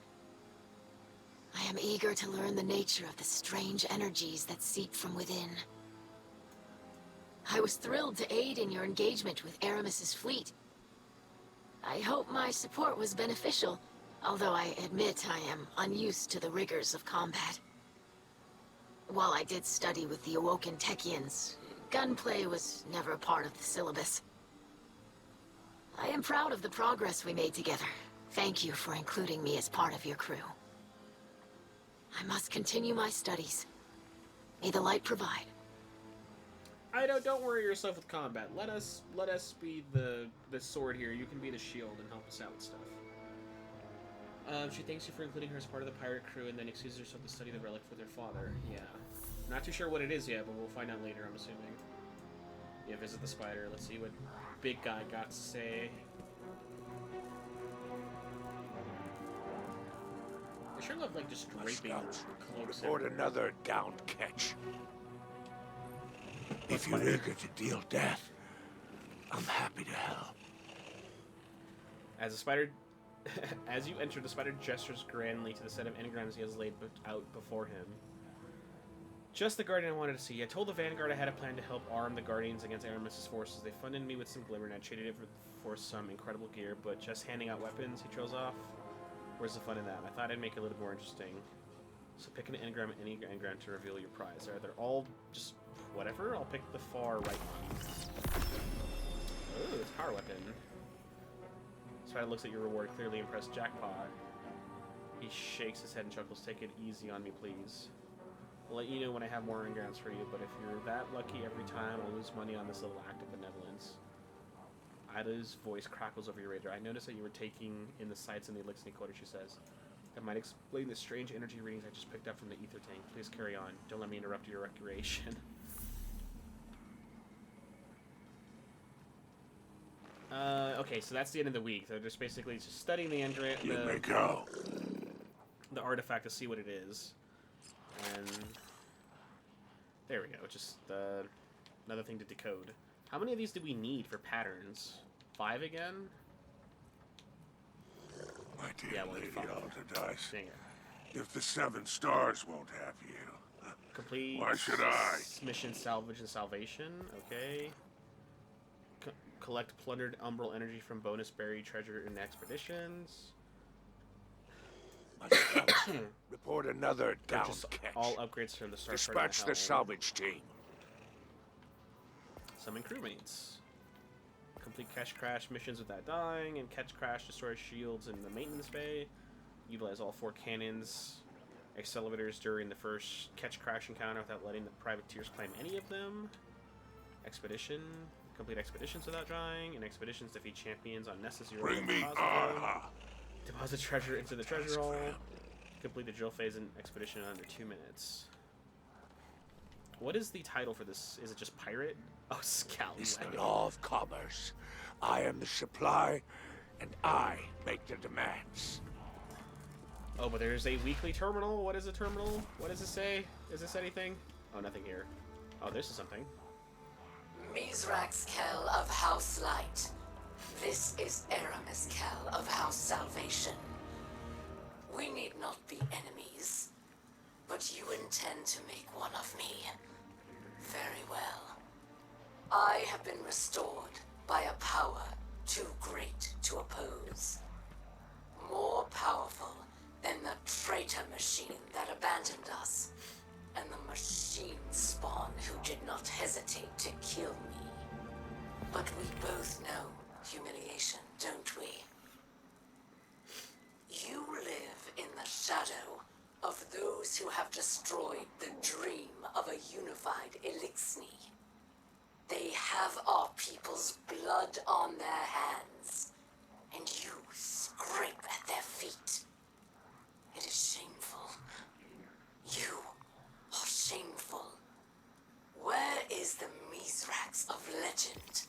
I am eager to learn the nature of the strange energies that seep from within. I was thrilled to aid in your engagement with Aramis's fleet. I hope my support was beneficial, although I admit I am unused to the rigors of combat. While I did study with the Awoken Techians, gunplay was never part of the syllabus. I am proud of the progress we made together. Thank you for including me as part of your crew. I must continue my studies. May the light provide. Don't worry yourself with combat. Let us be the sword here. You can be the shield and help us out with stuff. She thanks you for including her as part of the pirate crew, and then excuses herself to study the relic for their father. Yeah, not too sure what it is yet, but we'll find out later. I'm assuming. Yeah, visit the spider. Let's see what big guy got to say. I sure love like just draping cloaks. Report another downed Ketch. If you're eager to deal death, I'm happy to help. As you enter, the spider gestures grandly to the set of engrams he has laid out before him. Just the Guardian I wanted to see. I told the Vanguard I had a plan to help arm the Guardians against Aramis's forces. They funded me with some glimmer, and I traded it for some incredible gear, but just handing out weapons, he trails off. Where's the fun in that? I thought I'd make it a little more interesting. So pick an engram, any engram to reveal your prize. They're all just whatever. I'll pick the far right one. Ooh, it's a power weapon. Spider looks at your reward, clearly impressed. Jackpot. He shakes his head and chuckles. Take it easy on me, please. I'll let you know when I have more engrams for you, but if you're that lucky every time, I'll lose money on this little act of benevolence. Ida's voice crackles over your radar. I noticed that you were taking in the sights in the Eliksni quarter, she says. That might explain the strange energy readings I just picked up from the ether tank. Please carry on. Don't let me interrupt your recreation. Okay, so that's the end of the week. They're just basically just studying the engram. You may go. The artifact to see what it is. And there we go. Just another thing to decode. How many of these do we need for patterns? 5 again? My dear Lady Alderdice, Dang it. if the 7 stars won't have you, Complete. why should I? Mission salvage and salvation. Okay. Collect plundered umbral energy from bonus buried treasure in expeditions. Report another down Purchase Ketch. all upgrades from the start. Dispatch the salvage team. Summon crewmates. Complete Ketchcrash missions without dying, and Ketchcrash destroy shields in the maintenance bay. Utilize all 4 cannons, accelerators during the first Ketchcrash encounter without letting the privateers claim any of them. Expedition. Complete expeditions without dying, and expeditions defeat champions on necessary. Bring me Deposit treasure into the treasure hall. Complete the drill phase and expedition in under 2 minutes. What is the title for this? Is it just pirate? Oh, Scallywag. It's the law of commerce. I am the supply, and I make the demands. Oh, but there's a weekly terminal. What is a terminal? What does it say? Is this anything? Oh, nothing here. Oh, this is something. Mithrax Check-In of House Light. This is Aramis Check-In of House Salvation. We need not be enemies, but you intend to make one of me. Very well. I have been restored by a power too great to oppose. More powerful than the traitor machine that abandoned us. and the machine spawn who did not hesitate to kill me. But we both know humiliation, don't we? You live in the shadow of those who have destroyed the dream of a unified Eliksni. They have our people's blood on their hands, and you scrape at their feet. It is shameful. You are shameful. Where is the Mithrax of legend,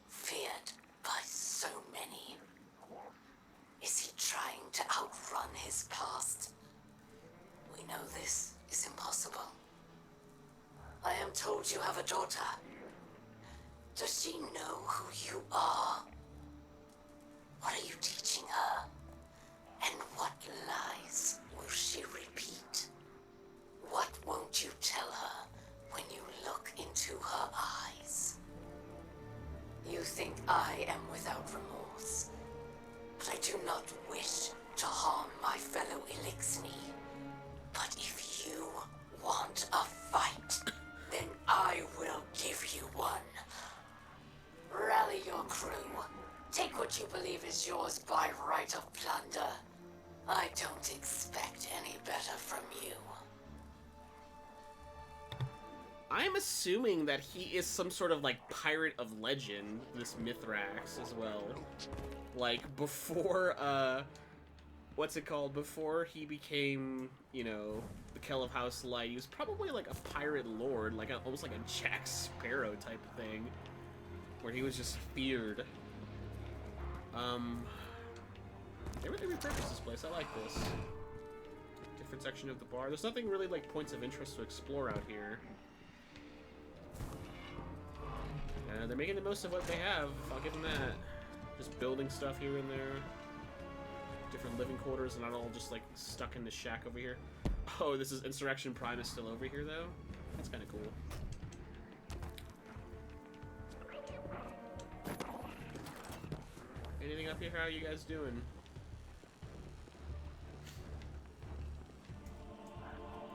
feared by so many? Is he trying to outrun his past? We know this is impossible. I am told you have a daughter. Does she know who you are? What are you teaching her? And what lies will she repeat? What won't you tell her when you look into her eyes? You think I am without remorse, but I do not wish to harm my fellow Eliksni. But if you want a fight, then I will give you one. Rally your crew. Take what you believe is yours by right of plunder. I don't expect any better from you. I'm assuming that he is some sort of, like, pirate of legend, this Mithrax, as well. Like, before, what's it called? Before he became, you know, the Kell of House Light, he was probably, like, a pirate lord, like, almost like a Jack Sparrow type of thing, where he was just feared. They really repurposed this place. I like this. Different section of the bar. There's nothing really, like, points of interest to explore out here. They're making the most of what they have. I'll give them that. Just building stuff here and there. Different living quarters, and not all just, like, stuck in the shack over here. Oh, this is Insurrection Prime is still over here, though? That's kind of cool. Anything up here? How are you guys doing?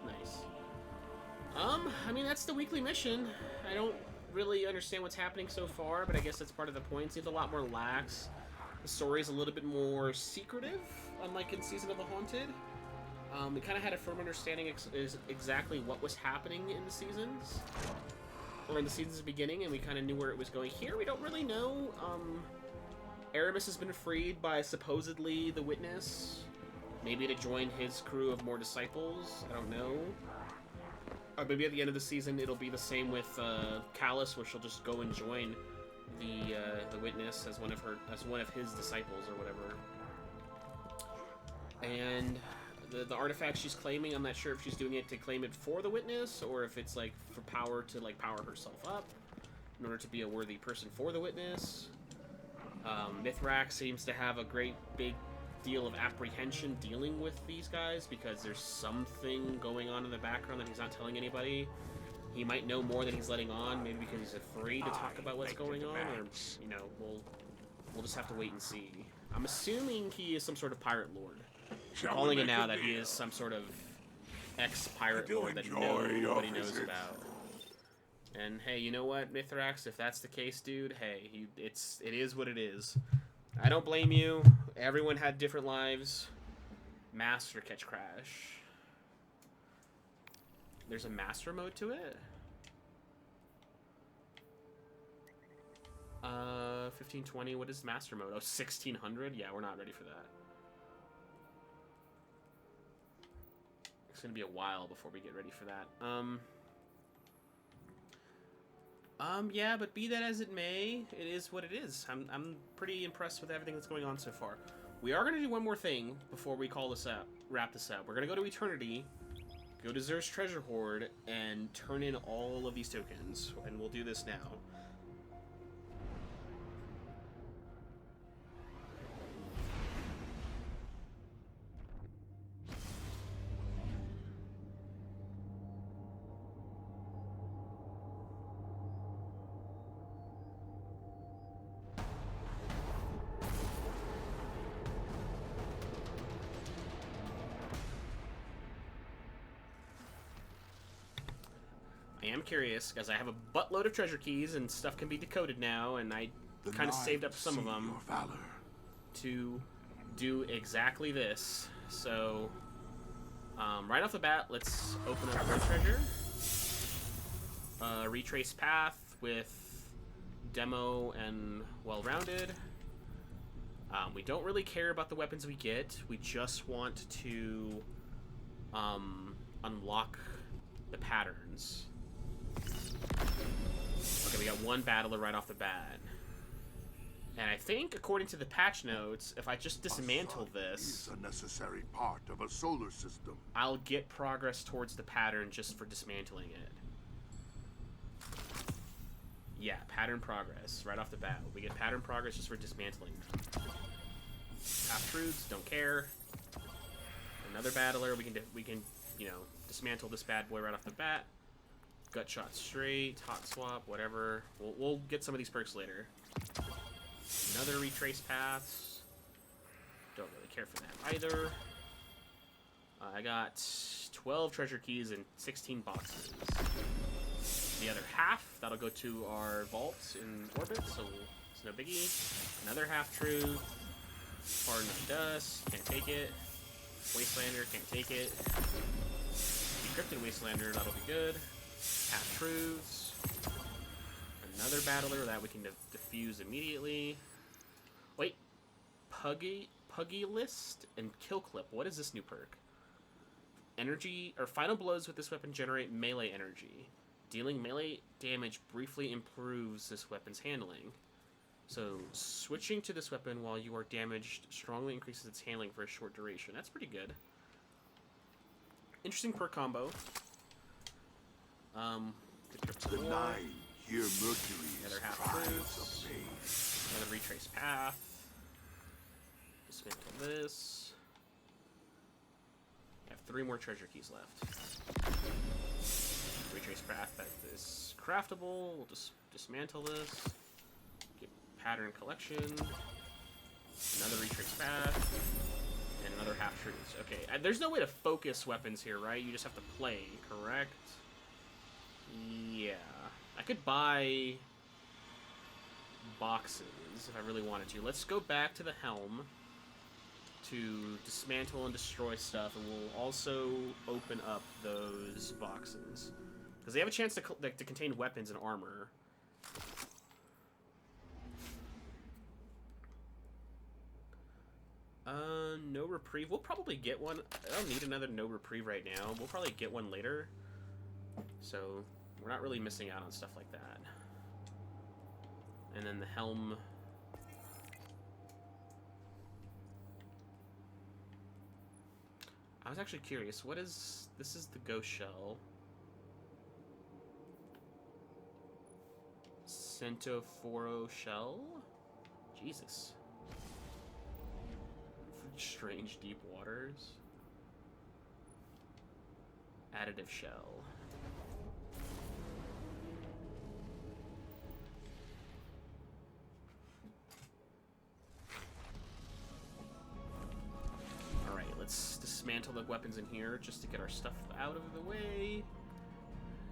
Nice. I mean, that's the weekly mission. I don't really understand what's happening so far, but I guess that's part of the point. Seems a lot more lax. The story's a little bit more secretive, unlike in Season of the Haunted. We kind of had a firm understanding exactly what was happening in the seasons, or in the season's beginning, and we kind of knew where it was going. Here, we don't really know. Aramis has been freed by supposedly the Witness, maybe to join his crew of more disciples. I don't know. Or maybe at the end of the season, it'll be the same with Callus, where she'll just go and join the Witness as one of his disciples or whatever. And the artifact she's claiming, I'm not sure if she's doing it to claim it for the Witness, or if it's like for power to like power herself up in order to be a worthy person for the Witness. Mithrax seems to have a great big deal of apprehension dealing with these guys because there's something going on in the background that he's not telling anybody. He might know more than he's letting on, maybe because he's afraid to talk about what's going on, or, you know, we'll just have to wait and see. I'm assuming he is some sort of pirate lord. Calling it now that he is some sort of ex-pirate lord that nobody knows about. And hey, you know what, Mithrax? If that's the case, dude, hey, it is what it is. I don't blame you. Everyone had different lives. Master Ketchcrash. There's a master mode to it? 1520. What is master mode? Oh, 1600? Yeah, we're not ready for that. It's gonna be a while before we get ready for that. Yeah, but be that as it may, it is what it is. I'm pretty impressed with everything that's going on so far. We are going to do one more thing before we call this up, wrap this up. We're going to go to Eternity, go to Xur's Treasure Hoard, and turn in all of these tokens. And we'll do this now. I am curious, because I have a buttload of treasure keys, and stuff can be decoded now, and I kind of saved up some of them to do exactly this. So, right off the bat, let's open up our treasure. Retrace path with demo and well-rounded. We don't really care about the weapons we get. We just want to unlock the patterns. Okay, we got one battler right off the bat. And I think, according to the patch notes, if I just dismantle this, is a necessary part of a solar system. I'll get progress towards the pattern just for dismantling it. Yeah, pattern progress right off the bat. We get pattern progress just for dismantling them. Half-truths, don't care. Another battler, we can, you know, dismantle this bad boy right off the bat. Gut shot straight, hot swap, whatever. We'll get some of these perks later. Another retrace paths. Don't really care for that either. I got 12 treasure keys and 16 boxes. The other half, that'll go to our vault in orbit, so it's no biggie. Another half-truth. Hardened dust, can't take it. Wastelander, can't take it. Decrypted Wastelander, that'll be good. Half-truths. Another battler that we can defuse immediately. Wait, Puggy List and Kill Clip. What is this new perk? Energy, or final blows with this weapon generate melee energy. Dealing melee damage briefly improves this weapon's handling. So, switching to this weapon while you are damaged strongly increases its handling for a short duration. That's pretty good. Interesting perk combo. The 9 here Mercury another half-truths. Another retrace path. Dismantle this. I have 3 more treasure keys left. Retrace path that is craftable. We'll just dismantle this. Get pattern collection. Another retrace path. And another half-truths. Okay, there's no way to focus weapons here, right? You just have to play, correct? Yeah. I could buy boxes if I really wanted to. Let's go back to the HELM to dismantle and destroy stuff, and we'll also open up those boxes. Because they have a chance to contain weapons and armor. No reprieve. We'll probably get one. I don't need another no reprieve right now. We'll probably get one later. So, we're not really missing out on stuff like that. And then the HELM. I was actually curious. What is... This is the ghost shell. Centophoro shell? Jesus. Strange deep waters. Additive shell. Alright, let's dismantle the weapons in here just to get our stuff out of the way.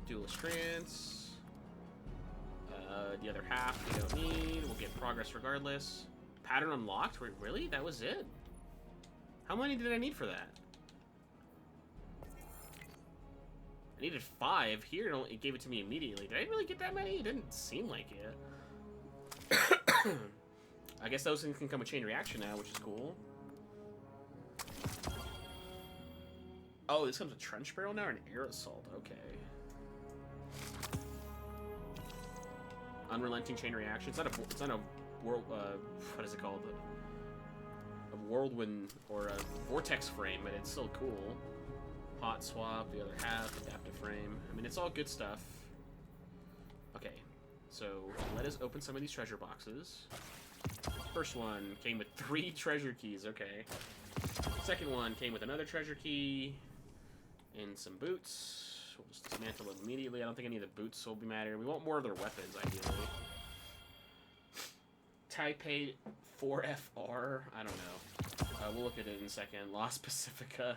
Duelist Trance. The other half we don't need. We'll get progress regardless. Pattern unlocked? Wait, really? That was it? How many did I need for that? I needed 5. Here it gave it to me immediately. Did I really get that many? It didn't seem like it. I guess those things can come with chain reaction now, which is cool. Oh, this comes with trench barrel now or an air assault. Okay. Unrelenting chain reaction. It's not a world. What is it called? A whirlwind or a vortex frame, but it's still cool. Hot swap, the other half, adaptive frame. I mean, it's all good stuff. Okay, so let us open some of these treasure boxes. First one came with 3 treasure keys. Okay. Second one came with another treasure key and some boots. We'll just dismantle them immediately. I don't think any of the boots will be matter. We want more of their weapons, ideally. Taipei 4FR. I don't know. We'll look at it in a second. Lost Pacifica.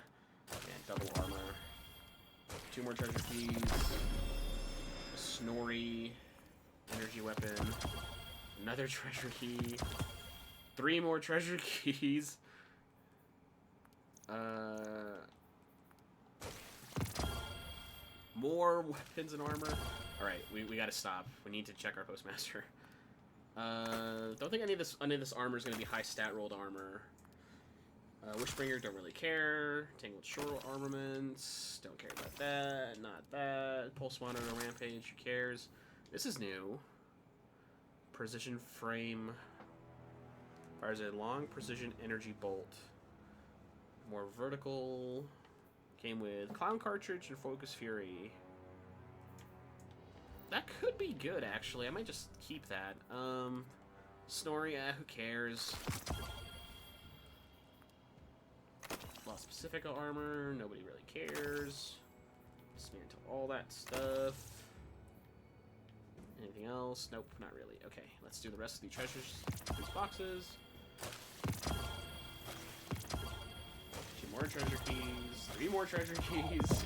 And double armor. 2 more treasure keys. Snorri, energy weapon, another treasure key, 3 more treasure keys. More weapons and armor. Alright, we gotta stop. We need to check our postmaster. Don't think any of this armor is gonna be high stat rolled armor. Wishbringer, don't really care. Tangled Shore armaments, don't care about that. Not that. Pulse Monitor Rampage, who cares? This is new. Precision Frame. Fires a long precision energy bolt. More vertical. Came with Clown Cartridge and Focus Fury. That could be good, actually. I might just keep that. Snorri, who cares? Lost Pacifica armor, nobody really cares. Dismantle all that stuff. Anything else? Nope, not really. Okay, let's do the rest of the treasures. These boxes. 2 more treasure keys. 3 more treasure keys.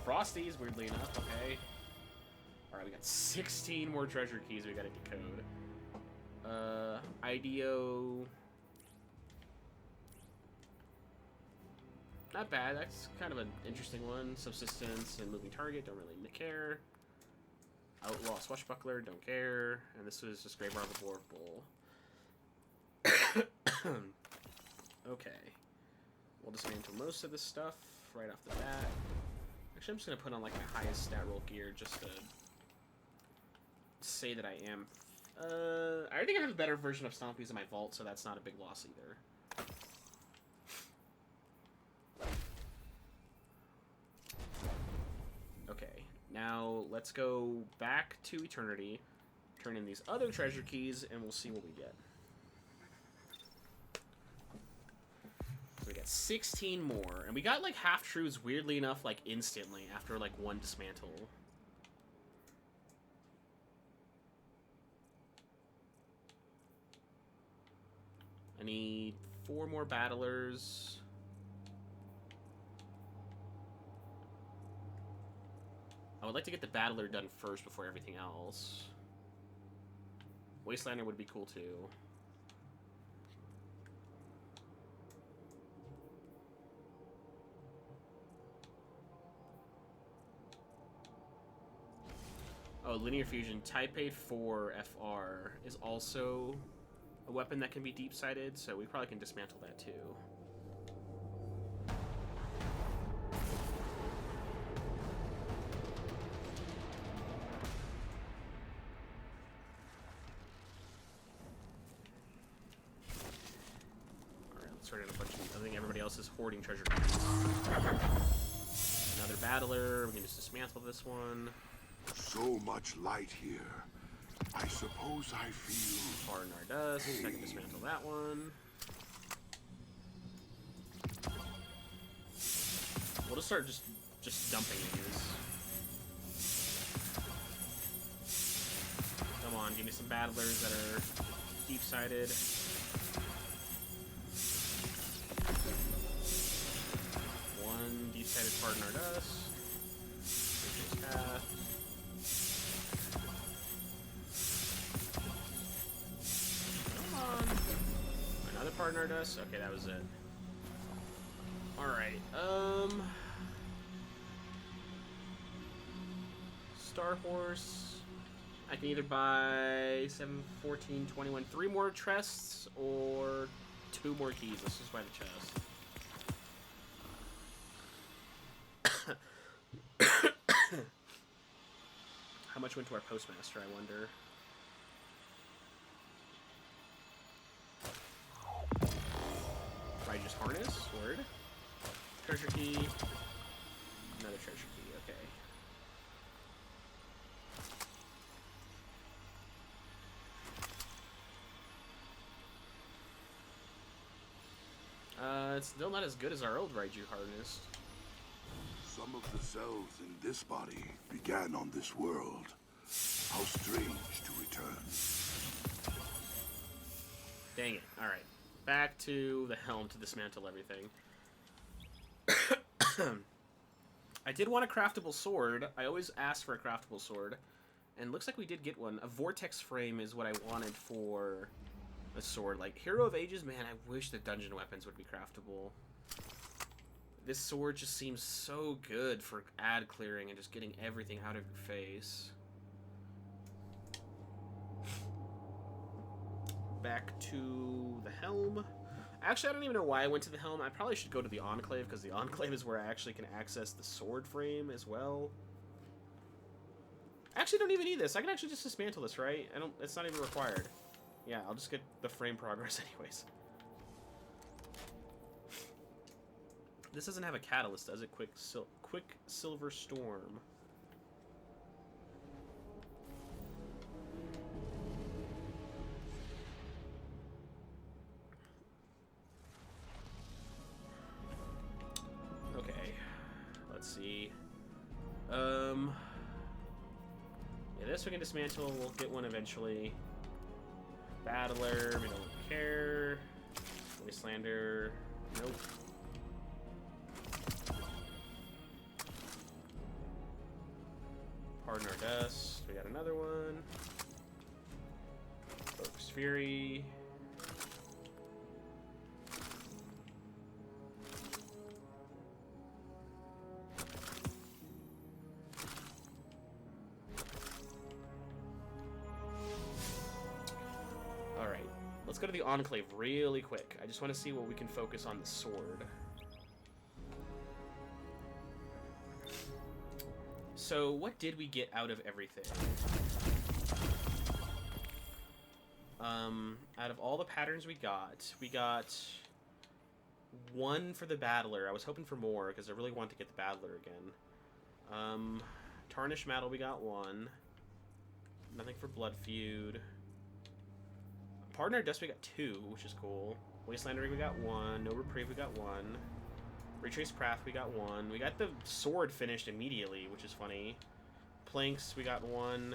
Frosties, weirdly enough, okay. Alright, we got 16 more treasure keys we gotta decode. IDEO. Not bad, that's kind of an interesting one. Subsistence and moving target, don't really care. Outlaw Swashbuckler, don't care. And this was just Grave Arbor Bowl. Okay. We'll dismantle most of this stuff right off the bat. Actually, I'm just going to put on like my highest stat roll gear just to say that I am. I think I have a better version of Stompies in my vault, so that's not a big loss either. Okay, now let's go back to Eternity, turn in these other treasure keys, and we'll see what we get. So we got 16 more, and we got like half-truths weirdly enough like instantly after like 1 dismantle. I need 4 more battlers. I would like to get the battler done first before everything else. Wastelander would be cool too. Oh, Linear Fusion. Type 4 FR is also a weapon that can be deep-sighted, so we probably can dismantle that too. Alright, let's start in a bunch of... I think everybody else is hoarding treasure. Another battler. We can just dismantle this one. So much light here. I suppose I feel... Far Nardust. I can dismantle that one. We'll just start just dumping these. Come on, give me some battlers that are deep-sided. One deep-sided Far Nardust. Path. Another partner does? Okay, that was it. Alright, Star Horse. I can either buy 7, 14, 21, 3 more chests, or 2 more keys. Let's just buy the chest. How much went to our postmaster, I wonder? Probably just harness, word. Treasure key. Another treasure key, okay. It's still not as good as our old Raiju harness. Some of the cells in this body began on this world. How strange to return. Dang it. Alright. Back to the helm to dismantle everything. I did want a craftable sword. I always ask for a craftable sword. And looks like we did get one. A vortex frame is what I wanted for a sword. Like, Hero of Ages, man, I wish the dungeon weapons would be craftable. This sword just seems so good for ad clearing and just getting everything out of your face. Back to the Helm. Actually, I don't even know why I went to the Helm. I probably should go to the Enclave, because the Enclave is where I actually can access the sword frame as well. I actually don't even need this. I can actually just dismantle this, right? It's not even required. Yeah, I'll just get the frame progress anyways. This doesn't have a catalyst, does it? Quicksilver Storm. Okay. Let's see. Yeah, this we can dismantle. We'll get one eventually. Battler, we don't care. Wastelander, nope. Pardon our dust. We got another one. Focus Fury. Alright, let's go to the Enclave really quick. I just want to see what we can focus on the sword. So, what did we get out of everything? Out of all the patterns we got one for the Battler. I was hoping for more, because I really want to get the Battler again. Tarnished Metal, we got one. Nothing for Blood Feud. Pardon our Dust, we got two, which is cool. Wastelander, we got one. No Reprieve, we got one. Retrace Craft, we got one. We got the sword finished immediately, which is funny. Planks, we got one.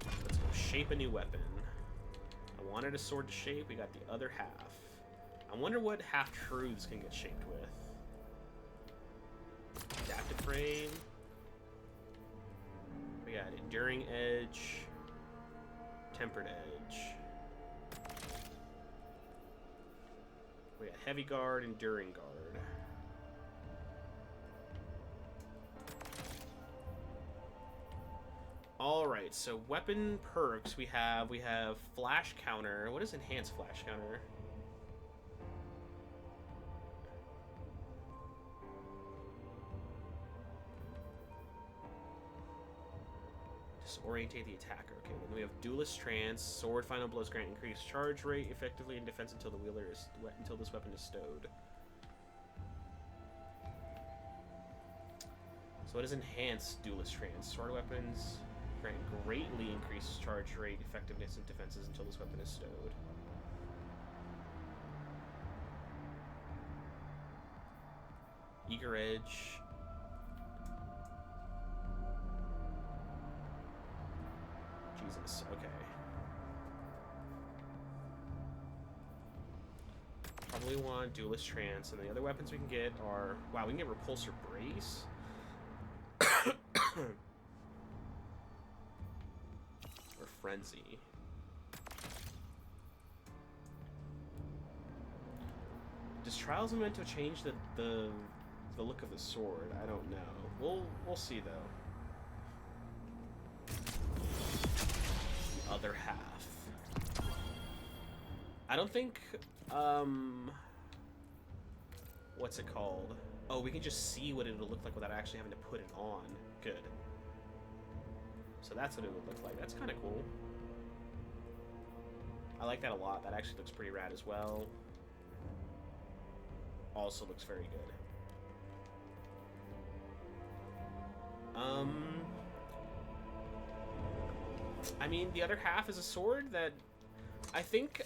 Let's go shape a new weapon. I wanted a sword to shape, we got the other half. I wonder what half-truths can get shaped with. Adaptive Frame. We got Enduring Edge. Tempered Edge. We got Heavy Guard, Enduring Guard. Alright, so weapon perks we have Flash Counter. What is Enhanced Flash Counter? Disorientate the attacker. Okay, then we have Duelist Trance. Sword Final Blows grant increased charge rate effectively in defense until the wielder is until this weapon is stowed. So what is Enhanced Duelist Trance? Sword weapons grant greatly increased charge rate effectiveness and defenses until this weapon is stowed. Eager Edge. Jesus, okay. Probably want Duelist Trance, and the other weapons we can get are... Wow, we can get Repulsor Brace. Or Frenzy. Does Trials of Memento change the look of the sword? I don't know. We'll see, though. Other half. I don't think, what's it called? Oh, we can just see what it'll look like without actually having to put it on. Good. So that's what it would look like. That's kind of cool. I like that a lot. That actually looks pretty rad as well. Also looks very good. I mean, the other half is a sword that I think,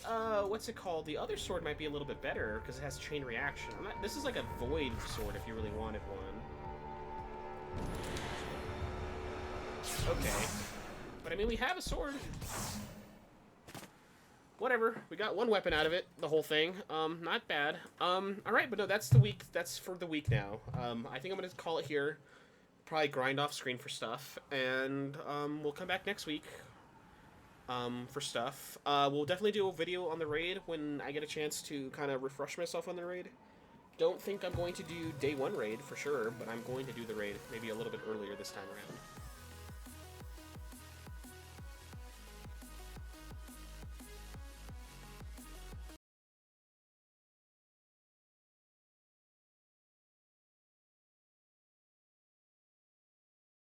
what's it called? The other sword might be a little bit better because it has chain reaction. This is like a void sword if you really wanted one. Okay. But I mean, we have a sword. whatever. We got one weapon out of it, the whole thing. Not bad. Alright, but no, that's the week. That's for the week now. I think I'm going to call it here. Probably grind off screen for stuff. And, we'll come back next week. For stuff. We'll definitely do a video on the raid when I get a chance to kind of refresh myself on the raid. Don't think I'm going to do day 1 raid for sure, but I'm going to do the raid maybe a little bit earlier this time around.